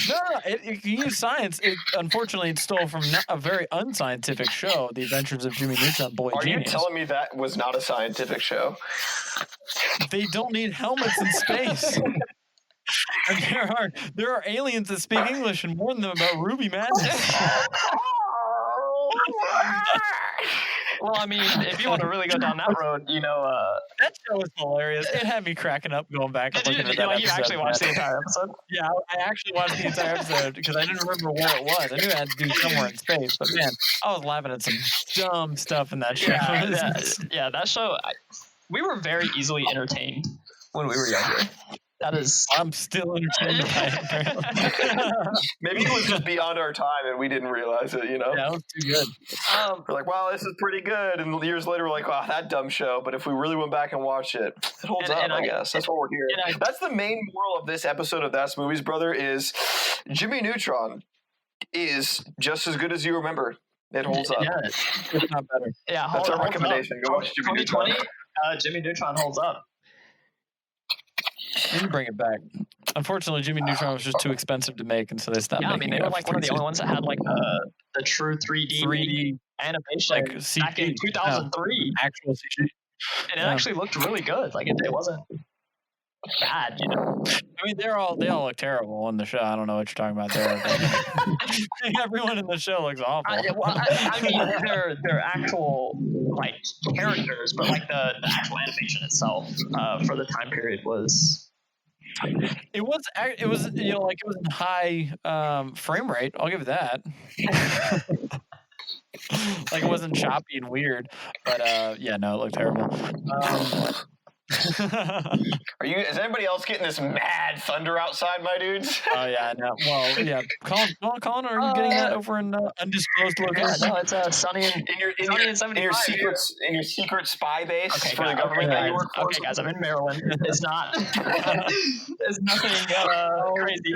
No, it can use science. Unfortunately, it stole from a very unscientific show, The Adventures of Jimmy Neutron, Boy Are Genius. you telling me that was not a scientific show? They don't need helmets in space. And there are aliens that speak English and warn them about Ruby Madness. Well, I mean, if you want to really go down that road, you know, that show was hilarious. It had me cracking up going back and looking at that episode. You actually watched the entire episode? Yeah, I actually watched the entire episode because I didn't remember where it was. I knew it had to do somewhere in space, but man, I was laughing at some dumb stuff in that show. Yeah, that show. We were very easily entertained when we were younger. That is. I'm still entertained by it, apparently. Maybe it was just beyond our time and we didn't realize it, you know? Yeah, it was too good. We're like, wow, this is pretty good. And years later, we're like, wow, that dumb show. But if we really went back and watched it, it holds up, I guess. That's what we're here. That's the main moral of this episode of That's Movies, Brother, is Jimmy Neutron is just as good as you remember. It holds up. Yeah, It's not better. Yeah, that's our recommendation. Go watch Jimmy Neutron. Jimmy Neutron holds up. You can bring it back. Unfortunately, Jimmy Neutron was just too expensive to make, and so they stopped making it. I mean, they were like one of the only ones that had like the true 3D animation like back in 2003. Actual CG. And it actually looked really good. Like it wasn't bad, you know. I mean, they all look terrible in the show. I don't know what you're talking about there. Everyone in the show looks awful. I mean, they're actual like characters, but like the actual animation itself for the time period was. It was you know, like it was in high frame rate. I'll give it that. Like it wasn't choppy and weird, but yeah, no, it looked terrible. Is anybody else getting this mad thunder outside, my dudes? Oh yeah, I know. Well, yeah. Colin, are you getting that over in undisclosed location? Yeah, no, it's sunny and in your secret spy base for the government that you work for. Okay, guys, I'm in Maryland. It's not. It's nothing crazy.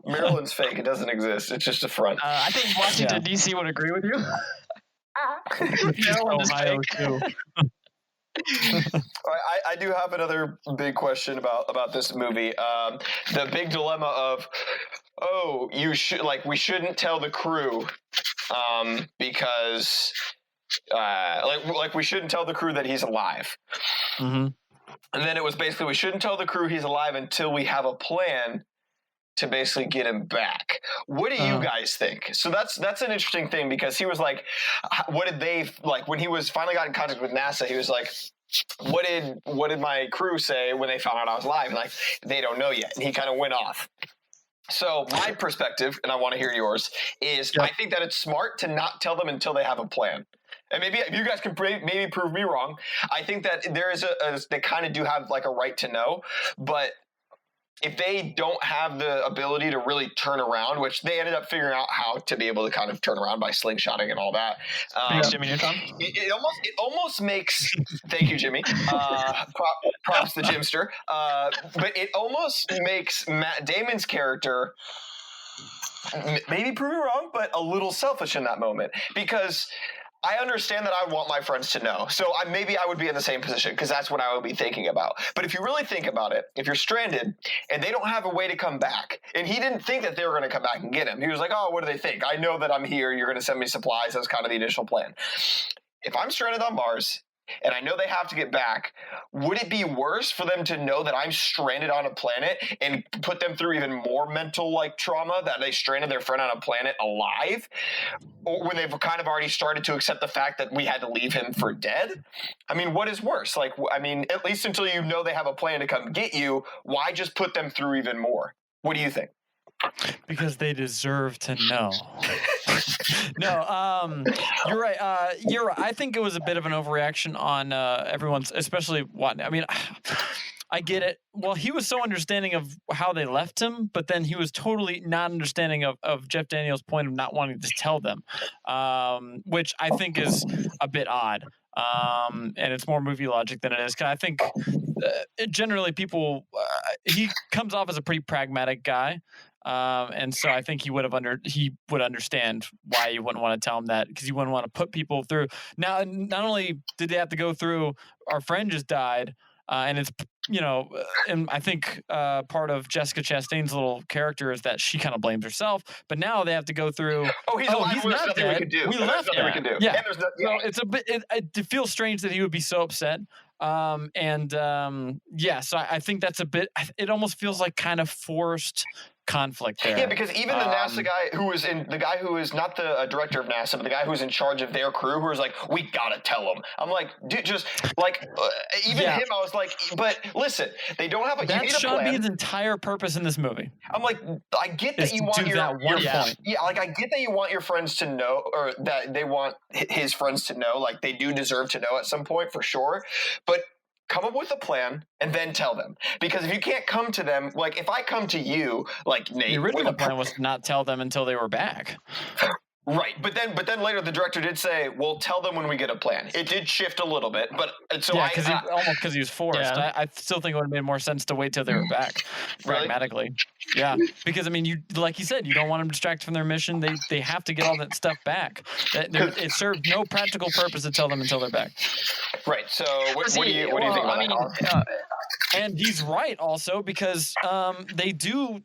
Maryland's fake. It doesn't exist. It's just a front. I think Washington D.C. would agree with you. Maryland is Ohio fake. too. I do have another big question about this movie. The big dilemma of, we shouldn't tell the crew, because, we shouldn't tell the crew that he's alive. Mm-hmm. And then it was basically, we shouldn't tell the crew he's alive until we have a plan to basically get him back. What do you guys think? So that's an interesting thing, because he was like, what did they like when he was finally got in contact with NASA? He was like, what did my crew say when they found out I was alive? And like, they don't know yet. And he kind of went off. So my perspective, and I want to hear yours, is I think that it's smart to not tell them until they have a plan. And maybe you guys can maybe prove me wrong. I think that there is they kind of do have like a right to know, but if they don't have the ability to really turn around, which they ended up figuring out how to be able to kind of turn around by slingshotting and all that. Jimmy Neutron. It almost makes. Thank you, Jimmy. Props the Jimster. But it almost makes Matt Damon's character maybe prove me wrong, but a little selfish in that moment because I understand that I want my friends to know. So maybe I would be in the same position because that's what I would be thinking about. But if you really think about it, if you're stranded and they don't have a way to come back, and he didn't think that they were going to come back and get him. He was like, oh, what do they think? I know that I'm here. You're going to send me supplies. That's kind of the initial plan. If I'm stranded on Mars and I know they have to get back, would it be worse for them to know that I'm stranded on a planet and put them through even more mental trauma that they stranded their friend on a planet alive? Or when they've kind of already started to accept the fact that we had to leave him for dead? I mean, what is worse? At least until you know they have a plan to come get you, why just put them through even more? What do you think? Because they deserve to know. No, you're right. You're right. I think it was a bit of an overreaction on everyone's, especially what I mean. I get it. Well, he was so understanding of how they left him, but then he was totally not understanding of Jeff Daniels' point of not wanting to tell them, which I think is a bit odd. And it's more movie logic than it is. 'Cause I think generally people, he comes off as a pretty pragmatic guy. And so I think he would understand why you wouldn't want to tell him that, because you wouldn't want to put people through. Now, not only did they have to go through, our friend just died, and it's, and I think part of Jessica Chastain's little character is that she kind of blames herself, but now they have to go through. He's alive. He's There's not nothing dead. we can do. We left nothing him. we can do. Yeah. So it's a bit. It feels strange that he would be so upset. So I think that's a bit. It almost feels like kind of forced conflict there. Yeah, because even the NASA guy who is not the director of NASA, but the guy who's in charge of their crew, who was like, we gotta tell him. I'm like, dude, just him, I was like, but listen, they don't have a. That's Sean Bean's entire purpose in this movie. I'm like, I get that you want your point. Yeah, I get that you want your friends to know, or that they want his friends to know. Like, they do deserve to know at some point for sure, but come up with a plan and then tell them. Because if you can't come to them, like if I come to you, like Nate, the original plan was to not tell them until they were back. Right, but then later the director did say, "We'll tell them when we get a plan." It did shift a little bit, but because he was forced. Yeah. I still think it would have made more sense to wait till they were back, pragmatically. Yeah, because I mean, you like you said, you don't want them distracted from their mission. They have to get all that stuff back. It served no practical purpose to tell them until they're back. Right. So what do you think about that? And he's right also, because they do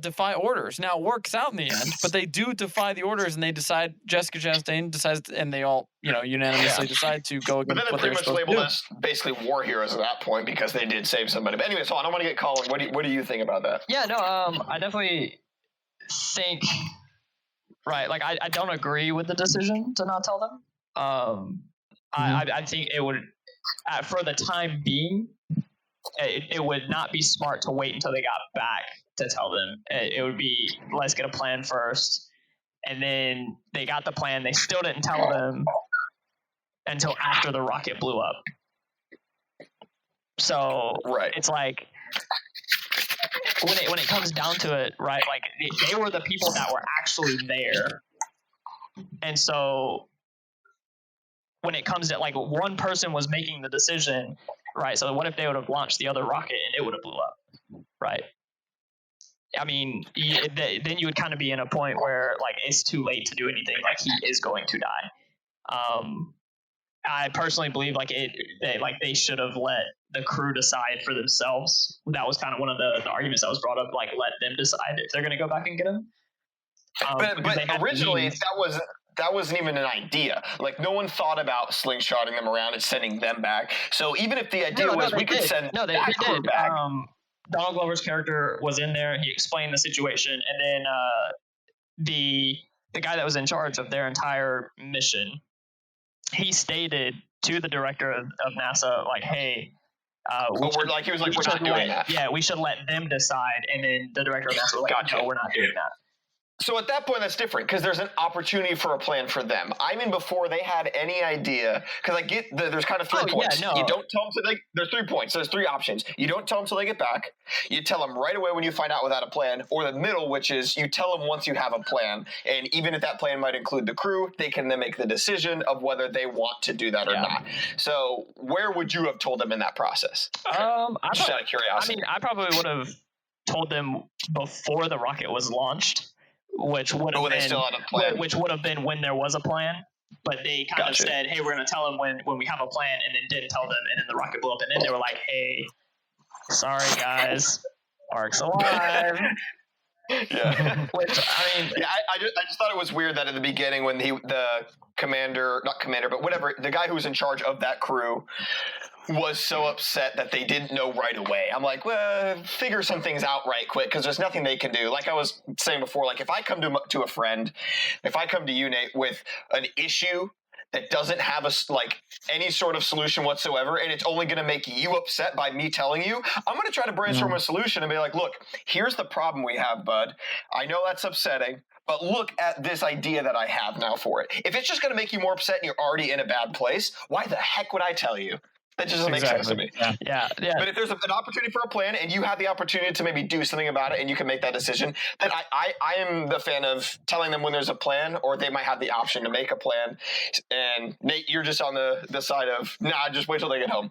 defy orders. Now it works out in the end, but they do defy the orders, and they decide. Jessica Chastain decides, and they all unanimously decide to go against. But then they're what pretty much supposed labeled to do. as basically war heroes at that point because they did save somebody. But anyways, hold on, I want to get Collin. What do you think about that? Yeah, no, I definitely think like I don't agree with the decision to not tell them. I think it would, for the time being, it would not be smart to wait until they got back to tell them. It would be, let's get a plan first, and then they got the plan. They still didn't tell them until after the rocket blew up. So it's like, when it comes down to it, right? Like they were the people that were actually there, and so when it comes to, like, one person was making the decision, right? So what if they would have launched the other rocket and it would have blew up, right? I mean, then you would kind of be in a point where, like, it's too late to do anything. Like, he is going to die. I personally believe they should have let the crew decide for themselves. That was kind of one of the arguments that was brought up. Like, let them decide if they're going to go back and get him. But originally that wasn't even an idea. Like, no one thought about slingshotting them around and sending them back. So even if the idea was we could send they did. Back. Donald Glover's character was in there. He explained the situation, and then the guy that was in charge of their entire mission, he stated to the director of NASA, like, "Hey, we're not doing that. Yeah, we should let them decide." And then the director of NASA was like, "No, we're not doing that." So at that point, that's different because there's an opportunity for a plan for them. I mean, before they had any idea, because I get there's kind of 3 points. Yeah, no. You don't tell them there's 3 points. There's 3 options. You don't tell them until they get back. You tell them right away when you find out without a plan, or the middle, which is you tell them once you have a plan. And even if that plan might include the crew, they can then make the decision of whether they want to do that or not. So where would you have told them in that process? Just out of curiosity. I mean, I probably would have told them before the rocket was launched. which would have When they been still had a plan. which would have been when there was a plan. But they kind of Gotcha. said, "Hey, we're going to tell them when we have a plan," and then didn't tell them, and then the rocket blew up, and then they were like, "Hey, sorry guys, Ark's alive." Yeah. Which I mean, Yeah, I just thought it was weird that at the beginning when the commander, not commander, but whatever, the guy who was in charge of that crew was so upset that they didn't know right away. I'm like, well, figure some things out right quick, because there's nothing they can do. Like I was saying before, like if I come to a friend, if I come to you, Nate, with an issue that doesn't have any sort of solution whatsoever, and it's only going to make you upset by me telling you, I'm going to try to brainstorm a solution and be like, look, here's the problem we have, bud. I know that's upsetting, but look at this idea that I have now for it. If it's just going to make you more upset and you're already in a bad place, why the heck would I tell you? That just doesn't make sense to me. yeah. But if there's an opportunity for a plan and you have the opportunity to maybe do something about it and you can make that decision, then I am the fan of telling them when there's a plan, or they might have the option to make a plan. And Nate, you're just on the side of, nah, just wait till they get home.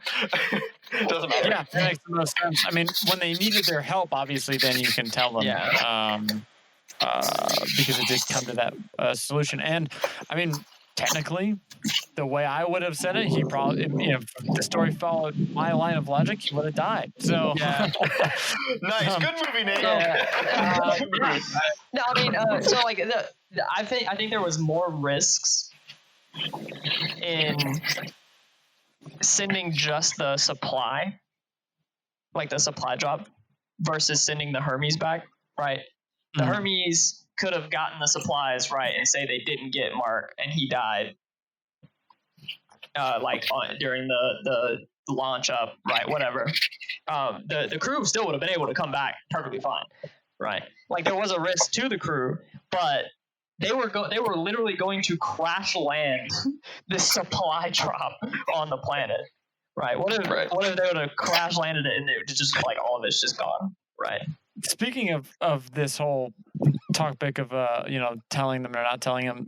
Doesn't matter. Yeah, that makes the most sense. I mean, when they needed their help, obviously, then you can tell them. Yeah. Because it did come to that solution. And, I mean, technically, the way I would have said it, he probably, if the story followed my line of logic, he would have died. So, Yeah. Nice, good movie, Nate. No, I mean, so like I think there was more risks in sending just the supply, like the supply drop, versus sending the Hermes back, right? The Hermes could have gotten the supplies right and say they didn't get Mark and he died, during the launch up, right? Whatever. The crew still would have been able to come back perfectly fine, right? Like there was a risk to the crew, but they were literally going to crash land this supply drop on the planet, right? What if they would have crash landed it and it just like all of it's just gone, right? Speaking of this whole topic of telling them or not telling them,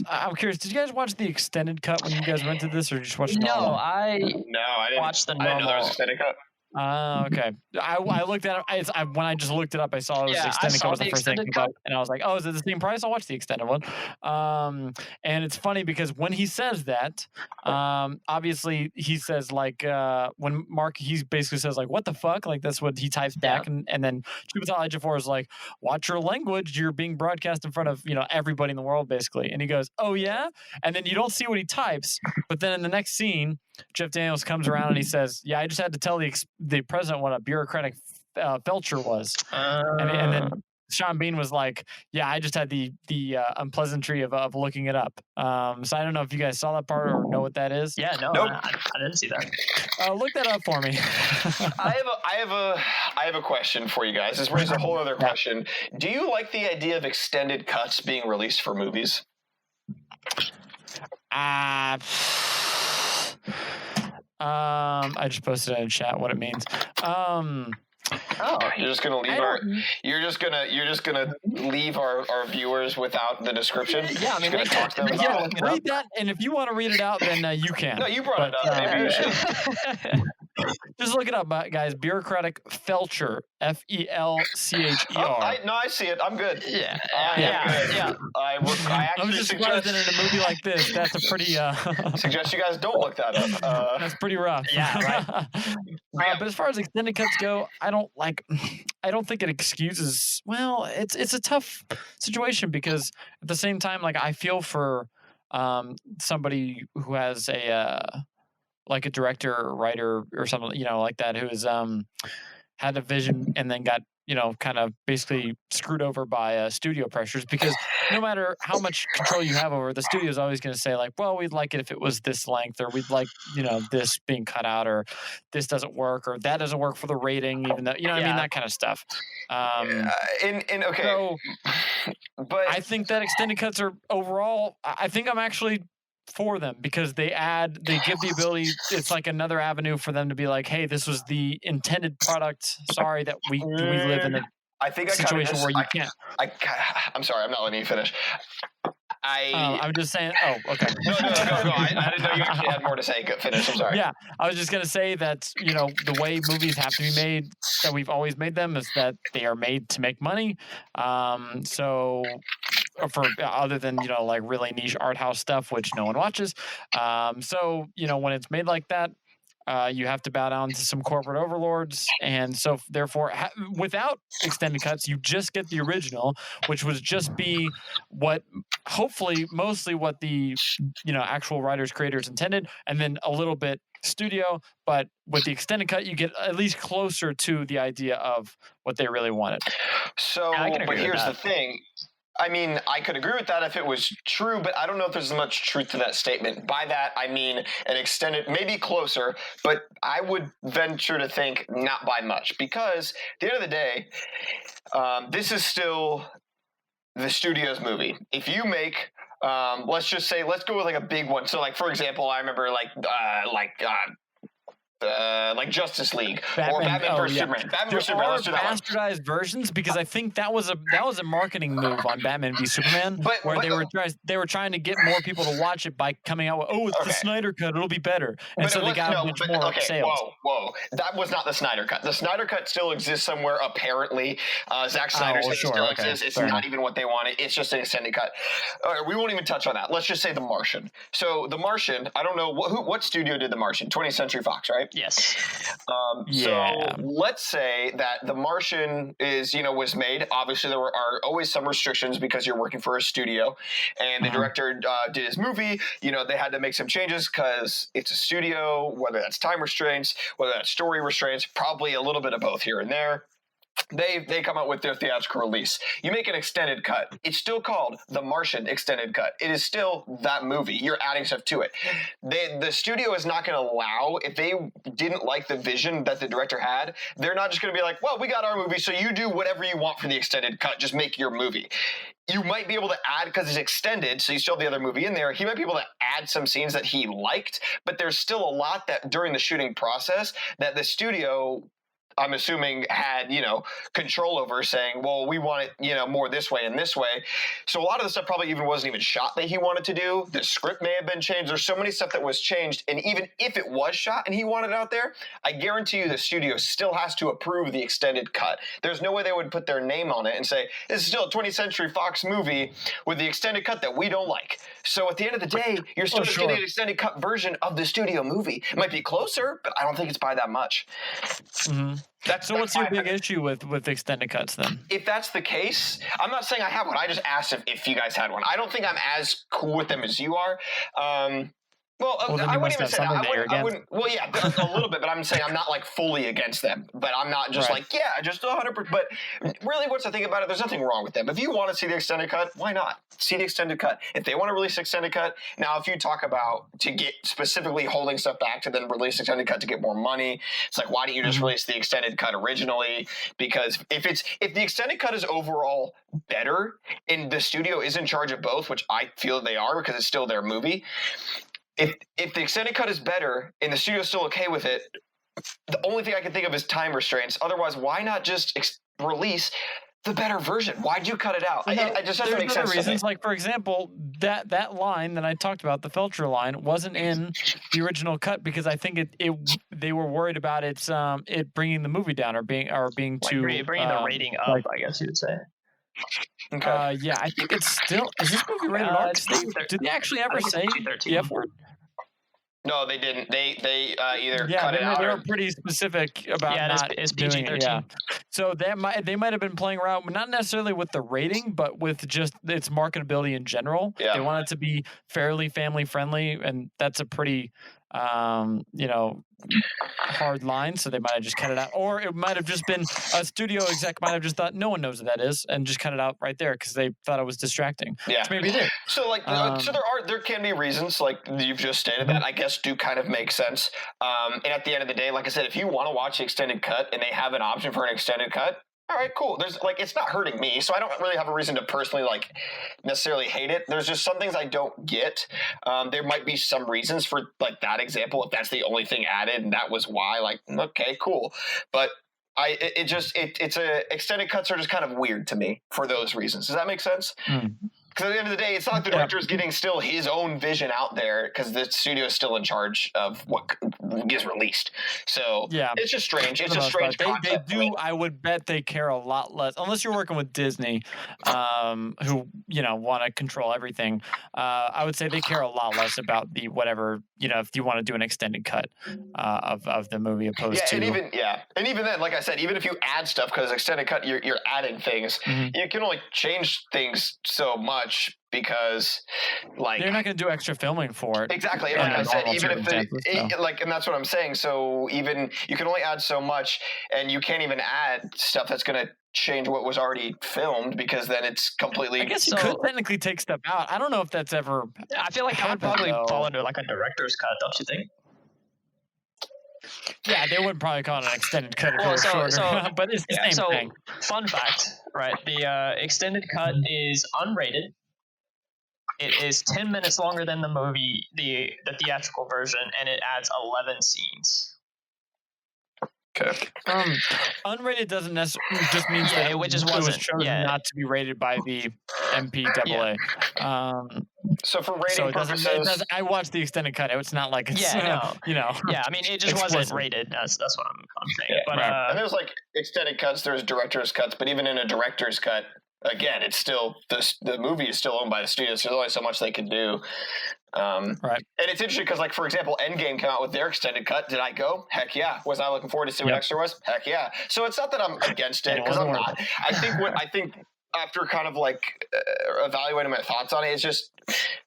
I'm curious, did you guys watch the extended cut when you guys rented this, or just watch the normal? No, I didn't watched the I didn't know there was normal. a extended cut. Okay. I looked at it. When I just looked it up, I saw it was extended cut was the first thing that came up, and I was like, "Oh, is it the same price? I'll watch the extended one." And it's funny because when he says that, obviously he says when Mark, he basically says like, "What the fuck?" Like that's what he types back, and then Chiwetel Ejiofor is like, "Watch your language. You're being broadcast in front of everybody in the world, basically." And he goes, "Oh yeah," and then you don't see what he types, but then in the next scene, Jeff Daniels comes around and he says, "Yeah, I just had to tell the president what a bureaucratic felcher was," and then Sean Bean was like, "Yeah, I just had the unpleasantry of looking it up." So I don't know if you guys saw that part or know what that is. Yeah, no, Nope. I didn't see that. Look that up for me. I have a question for you guys. This raises a whole other question. Do you like the idea of extended cuts being released for movies? I just posted in chat what it means. You're just gonna leave our viewers without the description. Yeah, I mean, Just gonna talk to them Yeah, about it. read that, and if you want to read it out, then you can. No, you brought it up. Maybe you should. Just look it up, guys. Bureaucratic felcher, Felcher. I see it. I'm good. Yeah. I I'm actually just surprised suggest, that in a movie like this, that's a pretty. suggest you guys don't look that up. That's pretty rough. Yeah, right. But as far as extended cuts go, I don't think it excuses. Well, it's a tough situation because at the same time, like I feel for somebody who has like a director or writer or something, like that, who has had a vision and then got kind of basically screwed over by studio pressures, because no matter how much control you have over it, the studio is always going to say like, well, we'd like it if it was this length, or we'd like, this being cut out, or this doesn't work, or that doesn't work for the rating, even though, I mean, that kind of stuff. Okay. So, but I think that extended cuts are overall, I think I'm actually for them, because they give the ability, it's like another avenue for them to be like, hey, this was the intended product. Sorry that we live in a situation where you can't. I'm sorry, I'm not letting you finish. I'm just saying. Oh, okay. No. I didn't know you actually had more to say. Go finish. I'm sorry. Yeah, I was just gonna say that the way movies have to be made, that we've always made them, is that they are made to make money. So for other than like really niche art house stuff, which no one watches. So when it's made like that, you have to bow down to some corporate overlords, and so therefore, without extended cuts, you just get the original, which would just be what, hopefully, mostly what the actual writers, creators intended, and then a little bit studio. But with the extended cut, you get at least closer to the idea of what they really wanted. So, but here's the thing. I mean, I could agree with that if it was true, but I don't know if there's much truth to that statement. By that, I mean an extended, maybe closer, but I would venture to think not by much, because at the end of the day, this is still the studio's movie. If you make, let's go with like a big one. So, like, for example, I remember like Justice League or Batman vs Superman. Batman vs Superman. Let's do that one. Bastardized versions, because I think that was a marketing move on Batman v Superman, where they were trying to get more people to watch it by coming out with, it's the Snyder cut, it'll be better, and so they got a bunch more sales. Whoa, that was not the Snyder cut. The Snyder cut still exists somewhere apparently. Zack Snyder's still exists. It's not even what they wanted. It's just an extended cut. All right, we won't even touch on that. Let's just say The Martian. So The Martian, I don't know what studio did The Martian. 20th Century Fox, right? Yes. So let's say that The Martian was made. Obviously, there are always some restrictions because you're working for a studio, and the director did his movie. They had to make some changes because it's a studio, whether that's time restraints, whether that's story restraints, probably a little bit of both here and there. They come out with their theatrical release. You make an extended cut. It's still called The Martian Extended Cut. It is still that movie. You're adding stuff to it. The studio is not going to allow, if they didn't like the vision that the director had, they're not just going to be like, well, we got our movie, so you do whatever you want for the extended cut. Just make your movie. You might be able to add, because it's extended, so you still have the other movie in there, he might be able to add some scenes that he liked, but there's still a lot that during the shooting process that the studio, I'm assuming, had, control over, saying, well, we want it, more this way and this way. So a lot of the stuff probably even wasn't even shot that he wanted to do. The script may have been changed. There's so many stuff that was changed. And even if it was shot and he wanted it out there, I guarantee you the studio still has to approve the extended cut. There's no way they would put their name on it and say, this is still a 20th Century Fox movie with the extended cut that we don't like. So at the end of the day, you're still getting an extended cut version of the studio movie. It might be closer, but I don't think it's by that much. Mm-hmm. So what's your big issue with extended cuts then? If that's the case, I'm not saying I have one. I just asked if you guys had one. I don't think I'm as cool with them as you are. I wouldn't even say that. I wouldn't. Well, yeah, a little bit, but I'm saying I'm not like fully against them. But I'm not just just 100%. But really, what's the thing about it? There's nothing wrong with them. If you want to see the extended cut, why not? See the extended cut. If they want to release extended cut, now if you talk about to get specifically holding stuff back to then release extended cut to get more money, it's like, why don't you just release the extended cut originally? Because if the extended cut is overall better and the studio is in charge of both, which I feel they are because it's still their movie. If the extended cut is better and the studio's still okay with it, the only thing I can think of is time restraints. Otherwise, why not just release the better version? Why'd you cut it out? It just doesn't make sense. There's other reasons. Like, for example, that line that I talked about, the Felcher line, wasn't in the original cut because I think they were worried about it bringing the movie down or being too bringing the rating up. I guess you would say. Okay. I think it's still. Is this movie rated R? Did they actually ever say the F word? No, they didn't. They either cut it out. They were pretty specific about it's doing PG-13. it. Yeah. So they might have been playing around, not necessarily with the rating, but with just its marketability in general. Yeah. They want it to be fairly family friendly, and that's a pretty hard line, so they might have just cut it out, or it might have just been a studio exec might have just thought no one knows what that is and just cut it out right there because they thought it was distracting. Yeah, so maybe they. So there can be reasons like you've just stated that I guess do kind of make sense. And at the end of the day, like I said, if you want to watch the extended cut and they have an option for an extended cut, all right, cool. There's it's not hurting me, so I don't really have a reason to personally necessarily hate it. There's just some things I don't get. There might be some reasons for that example if that's the only thing added and that was why. Okay, cool, but it's extended cuts are just kind of weird to me for those reasons. Does that make sense? Because at the end of the day, it's not like the director's getting still his own vision out there because the studio is still in charge of what gets released. So it's just strange. It's a strange concept. They do. I would bet they care a lot less, unless you're working with Disney, who want to control everything. I would say they care a lot less about the whatever if you want to do an extended cut of the movie opposed to and even then, like I said, even if you add stuff because extended cut, you're adding things. You can only change things so much because they're not going to do extra filming for it. Exactly. And like I said, even if and that's what I'm saying. So even you can only add so much, and you can't even add stuff that's going to change what was already filmed because then it's completely. I guess you could technically take stuff out. I don't know if that's ever. I feel like that would probably fall under like a director's cut, don't you think? Yeah, they wouldn't probably call it an extended cut if it was shorter, but it's the same thing. Fun fact, right? The extended cut is unrated. It is 10 minutes longer than the movie, the theatrical version, and it adds 11 scenes. Okay. Unrated doesn't necessarily just means that it just wasn't chosen not to be rated by the MPAA. So for rating purposes, I watched the extended cut. It's not like it's Yeah, I mean, it just wasn't rated. That's what I'm saying. But and there's like extended cuts. There's director's cuts, but even in a director's cut, again, it's still the movie is still owned by the studio. So there's only so much they can do. And it's interesting because, like, for example, Endgame came out with their extended cut. Did I go? Heck yeah. Was I looking forward to see what extra was? Heck yeah. So it's not that I'm against it because I'm not. I think after kind of like evaluating my thoughts on it, it's just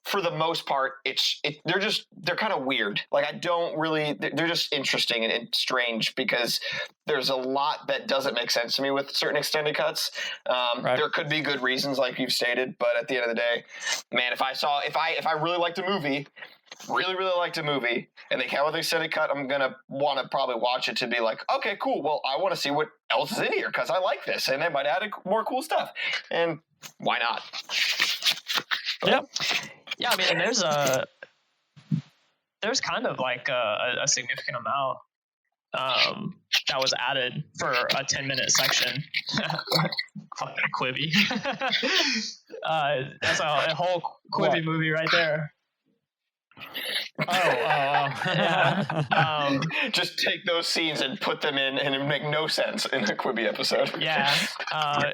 for the most part, they're kind of weird. Like they're just interesting and strange because there's a lot that doesn't make sense to me with certain extended cuts. There could be good reasons, like you've stated, but at the end of the day, man, if I really liked a movie, and they came out with an extended cut, I'm gonna want to probably watch it to be like, okay, cool. Well, I want to see what else is in here because I like this, and they might add more cool stuff. And why not? Yeah. I mean, there's kind of like a significant amount that was added for a 10-minute section. Fucking Quibi. That's a whole Quibi movie right there. Just take those scenes and put them in, and it would make no sense in a Quibi episode. Yeah. I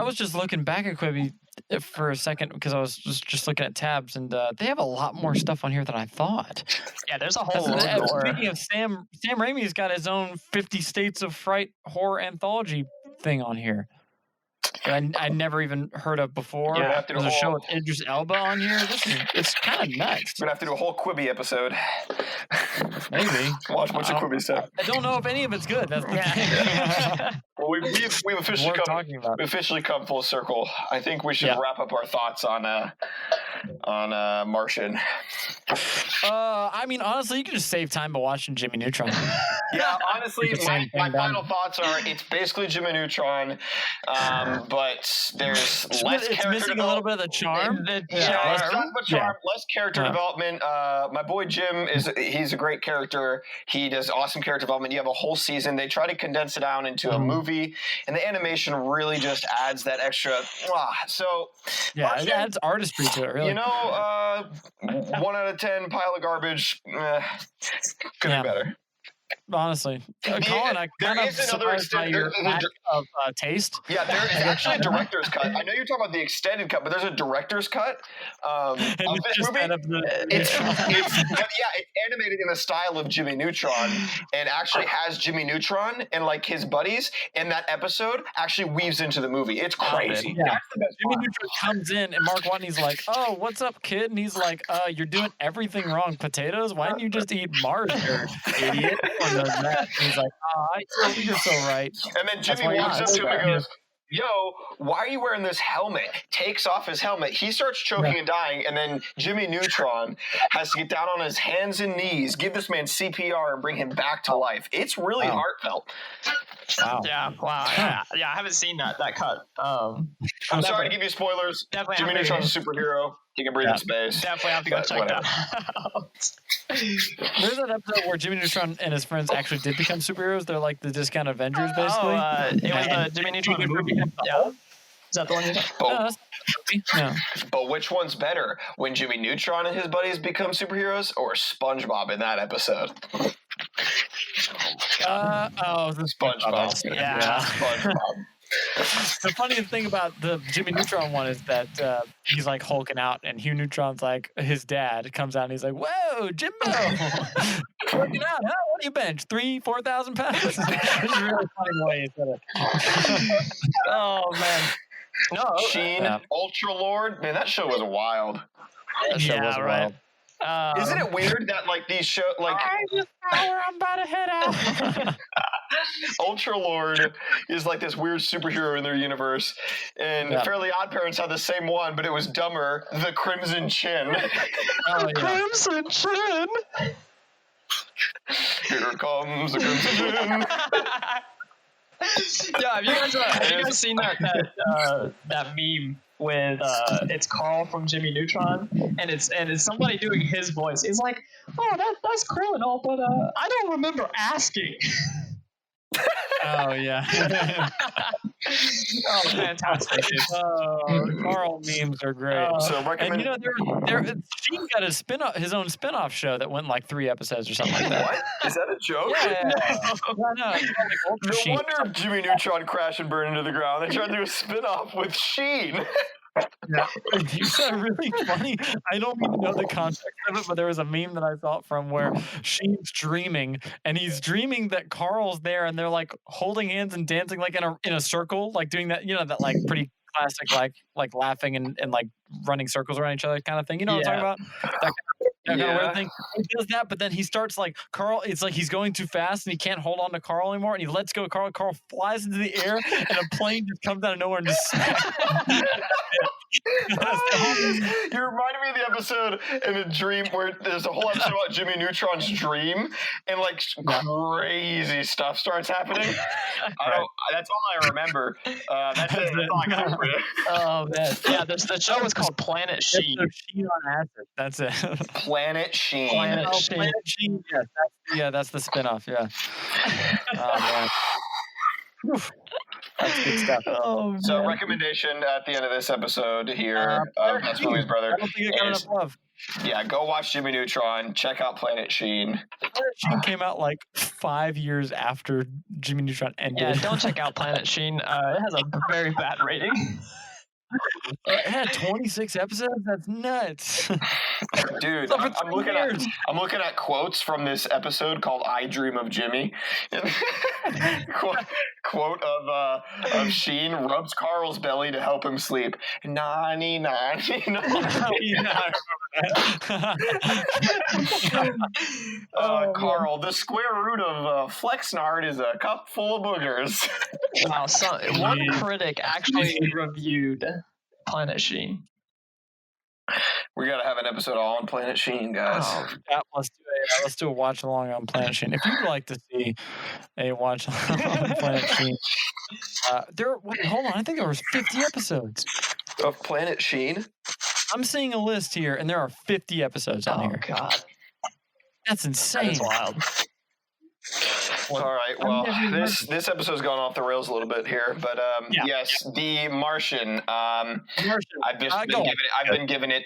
was just looking back at Quibi for a second because I was just looking at tabs, and they have a lot more stuff on here than I thought. Yeah, there's a whole lot more. Speaking of Sam Raimi's got his own 50 States of Fright horror anthology thing on here. I never even heard of before. There's a show with Idris Elba on here. It's kind of nuts. We're gonna have to do a whole Quibi episode. Maybe watch a bunch of Quibi stuff. I don't know if any of it's good. That's the thing. Well, we've officially come full circle. I think we should wrap up our thoughts on Martian. I mean, honestly, you can just save time by watching Jimmy Neutron. Yeah, honestly, my final thoughts are it's basically Jimmy Neutron, but there's less it's missing a little bit of the charm. Less character development. My boy Jim he's a great character. He does awesome character development. You have a whole season. They try to condense it down into a movie, and the animation really just adds that extra. So it adds artistry to it. Really, 1 out of 10 pile of garbage. Could be better. Honestly, Collin, I kind of surprised by your lack of taste. Yeah, there is actually a director's cut. I know you're talking about the extended cut, but there's a director's cut of this movie. It's animated in the style of Jimmy Neutron, and actually has Jimmy Neutron and like his buddies in that episode actually weaves into the movie. It's crazy. Yeah. Jimmy Neutron comes in, and Mark Watney's like, "Oh, what's up, kid?" And he's like, "You're doing everything wrong. Potatoes? Why didn't you just eat Mars, you idiot?" And he's like, you're so right. And then Jimmy walks up to him and goes, "Yo, why are you wearing this helmet?" Takes off his helmet. He starts choking and dying, and then Jimmy Neutron has to get down on his hands and knees, give this man CPR, and bring him back to life. It's really heartfelt. Wow. Yeah. Wow. Yeah. I haven't seen that cut. I'm sorry to give you spoilers. Jimmy Neutron's a superhero. He can breathe in space. Definitely have to go check that out. There's an episode where Jimmy Neutron and his friends actually did become superheroes. They're like the discount Avengers, basically. It was the Jimmy Neutron movie. Yeah. that the one you're talking? But which one's better? When Jimmy Neutron and his buddies become superheroes, or SpongeBob in that episode? The SpongeBob. Yeah. SpongeBob. The funniest thing about the Jimmy Neutron one is that he's like hulking out, and Hugh Neutron's like his dad comes out and he's like, "Whoa, Jimbo, working out? Huh? What do you bench? 4,000 pounds?" It's a really funny way he said it. Oh man, no. Sheen, Ultra Lord, man, that show was wild. That show was right. wild. Isn't it weird that like these shows, like I just know where I'm about to head out. Ultra Lord is like this weird superhero in their universe, and Fairly Odd Parents had the same one, but it was dumber. The Crimson Chin. Crimson Chin. Here comes the Crimson Chin. Yeah, have you guys seen that meme with it's Carl from Jimmy Neutron, and it's somebody doing his voice. He's like, "Oh, that's cool and all, but I don't remember asking." Oh yeah. Oh, fantastic! Carl memes are great. So recommend. And Sheen got his own spin-off show that went like 3 episodes or something like that. What? Is that a joke? Yeah. No. It's called, like, Ultra No Sheen. wonder Jimmy Neutron crashed and burned into the ground. They tried to do a spin-off with Sheen. You said really funny. I don't even know the context of it, but there was a meme that I saw from where Sheen's dreaming, and he's dreaming that Carl's there, and they're like holding hands and dancing like in a circle, like doing that, that like pretty classic like laughing and like running circles around each other kind of thing. You know what I'm talking about? That kind of weird thing. He does that, but then he starts like Carl. It's like he's going too fast and he can't hold on to Carl anymore, and he lets go of Carl. Carl flies into the air, and a plane just comes out of nowhere and just smacks him. You reminded me of the episode in a dream where there's a whole episode about Jimmy Neutron's dream, and like crazy stuff starts happening. That's all I remember. That's all I got for you. Oh man, yeah. The show was called Planet Sheen. Sheen on acid. That's it. Planet Sheen. Planet Sheen. Planet Sheen. Yes, that's the spinoff. Yeah. Oh man. Oof. That's good stuff. Oh, so recommendation at the end of this episode here of Best Movies Brother. I don't think it got enough love. Yeah, go watch Jimmy Neutron. Check out Planet Sheen. Planet Sheen came out like 5 years after Jimmy Neutron ended. Yeah, don't check out Planet Sheen. It has a very bad rating. It had 26 episodes. That's nuts. Dude, I'm looking at quotes from this episode called "I Dream of Jimmy." quote of Sheen rubs Carl's belly to help him sleep. Nani. Carl, the square root of Flexnard is a cup full of boogers. Wow, one critic actually reviewed Planet Sheen. We gotta have an episode all on Planet Sheen, guys. Let's do a watch along on Planet Sheen. If you'd like to see a watch along on Planet Sheen, hold on. I think there was 50 episodes of Planet Sheen. I'm seeing a list here, and there are 50 episodes on here. Oh God, that's insane. That's wild. All right. Well, this episode's gone off the rails a little bit here, but yes, The Martian. I've been giving it,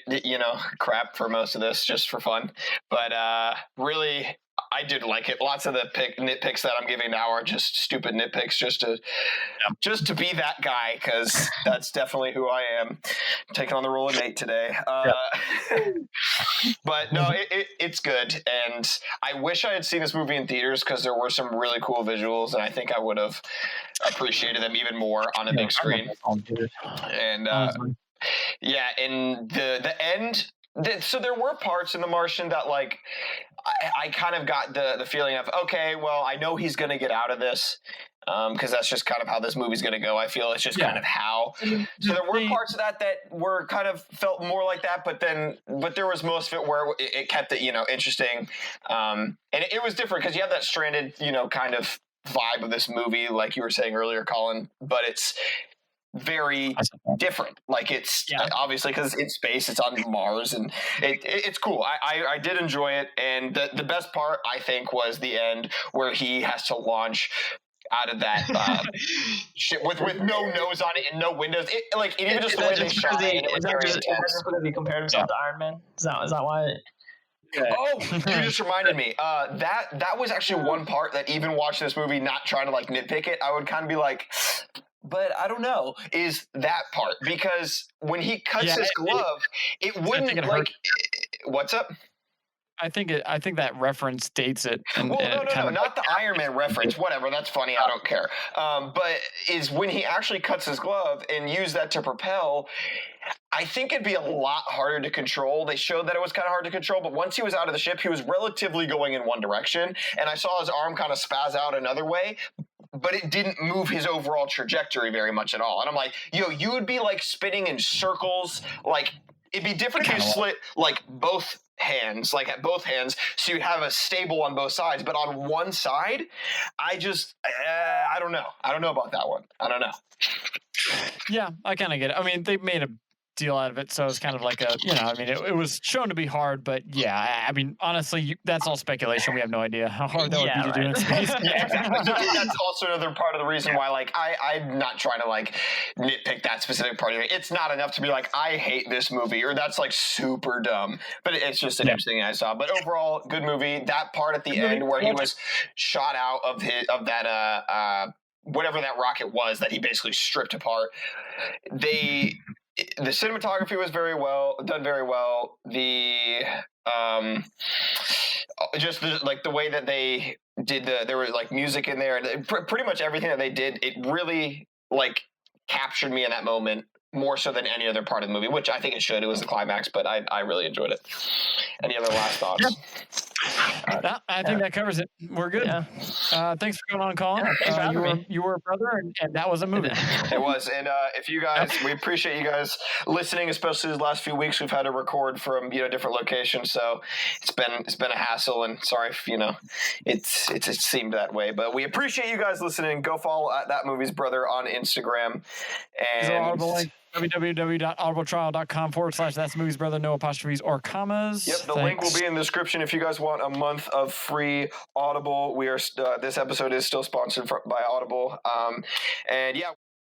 crap for most of this just for fun, but really, I did like it. Lots of the nitpicks that I'm giving now are just stupid nitpicks, just to be that guy, because that's definitely who I am. Taking on the role of Nate today. But no, it's good, and I wish I had seen this movie in theaters because there were some really cool visuals, and I think I would have appreciated them even more on a big screen. And and the end. So there were parts in The Martian that like I kind of got the feeling of, okay, well, I know he's going to get out of this because that's just kind of how this movie's going to go. I feel it's just kind of how. So there were parts of that were kind of felt more like that, but there was most of it where it kept it, interesting. And it was different because you have that stranded, kind of vibe of this movie, like you were saying earlier, Collin, but it's very different. Like it's obviously because it's in space, it's on Mars, and it's cool. I did enjoy it, and the best part I think was the end where he has to launch out of that shit with no nose on it and no windows. It even just the way they shot it. Is that just because he compared himself to Iron Man? Is that why? Oh, you just reminded me. That was actually one part that even watching this movie, not trying to like nitpick it, I would kind of be like, but I don't know, is that part. Because when he cuts his glove, it wouldn't like... What's up? I think that reference dates it. And, well, no, not the Iron Man reference. Whatever, that's funny. I don't care. But is when he actually cuts his glove and use that to propel, I think it'd be a lot harder to control. They showed that it was kind of hard to control, but once he was out of the ship, he was relatively going in one direction, and I saw his arm kind of spaz out another way, but it didn't move his overall trajectory very much at all. And I'm like, you would be like spinning in circles. Like, it'd be different if you slit like both hands, like at both hands, so you'd have a stable on both sides, but on one side, I don't know. I don't know about that one. I don't know. Yeah, I kind of get it. I mean, they made a deal out of it, so it's kind of like it was shown to be hard, but yeah, I mean, honestly, that's all speculation. We have no idea how hard that would be to do in space. That's also another part of the reason why, like, I'm not trying to like nitpick that specific part of it. It's not enough to be like, I hate this movie, or that's like super dumb, but it's just an interesting thing I saw. But overall, good movie. That part at the end where he was shot out of that whatever that rocket was that he basically stripped apart, the cinematography was done very well. The just the way that they did there was like music in there, and pretty much everything that they did, it really like captured me in that moment more so than any other part of the movie, which I think it should. It was the climax, but I really enjoyed it. Any other last thoughts? I think that covers it. We're good. Yeah. Thanks for coming on, Collin. You were a brother, and that was a movie. It was. And if you guys, we appreciate you guys listening, especially the last few weeks. We've had to record from different locations, so it's been a hassle. And sorry if it seemed that way, but we appreciate you guys listening. Go follow That Movie's Brother on Instagram. And www.audibletrial.com/That's Movies Brother, no apostrophes or commas. Yep, the link will be in the description if you guys want a month of free Audible. We are this episode is still sponsored by Audible. And yeah.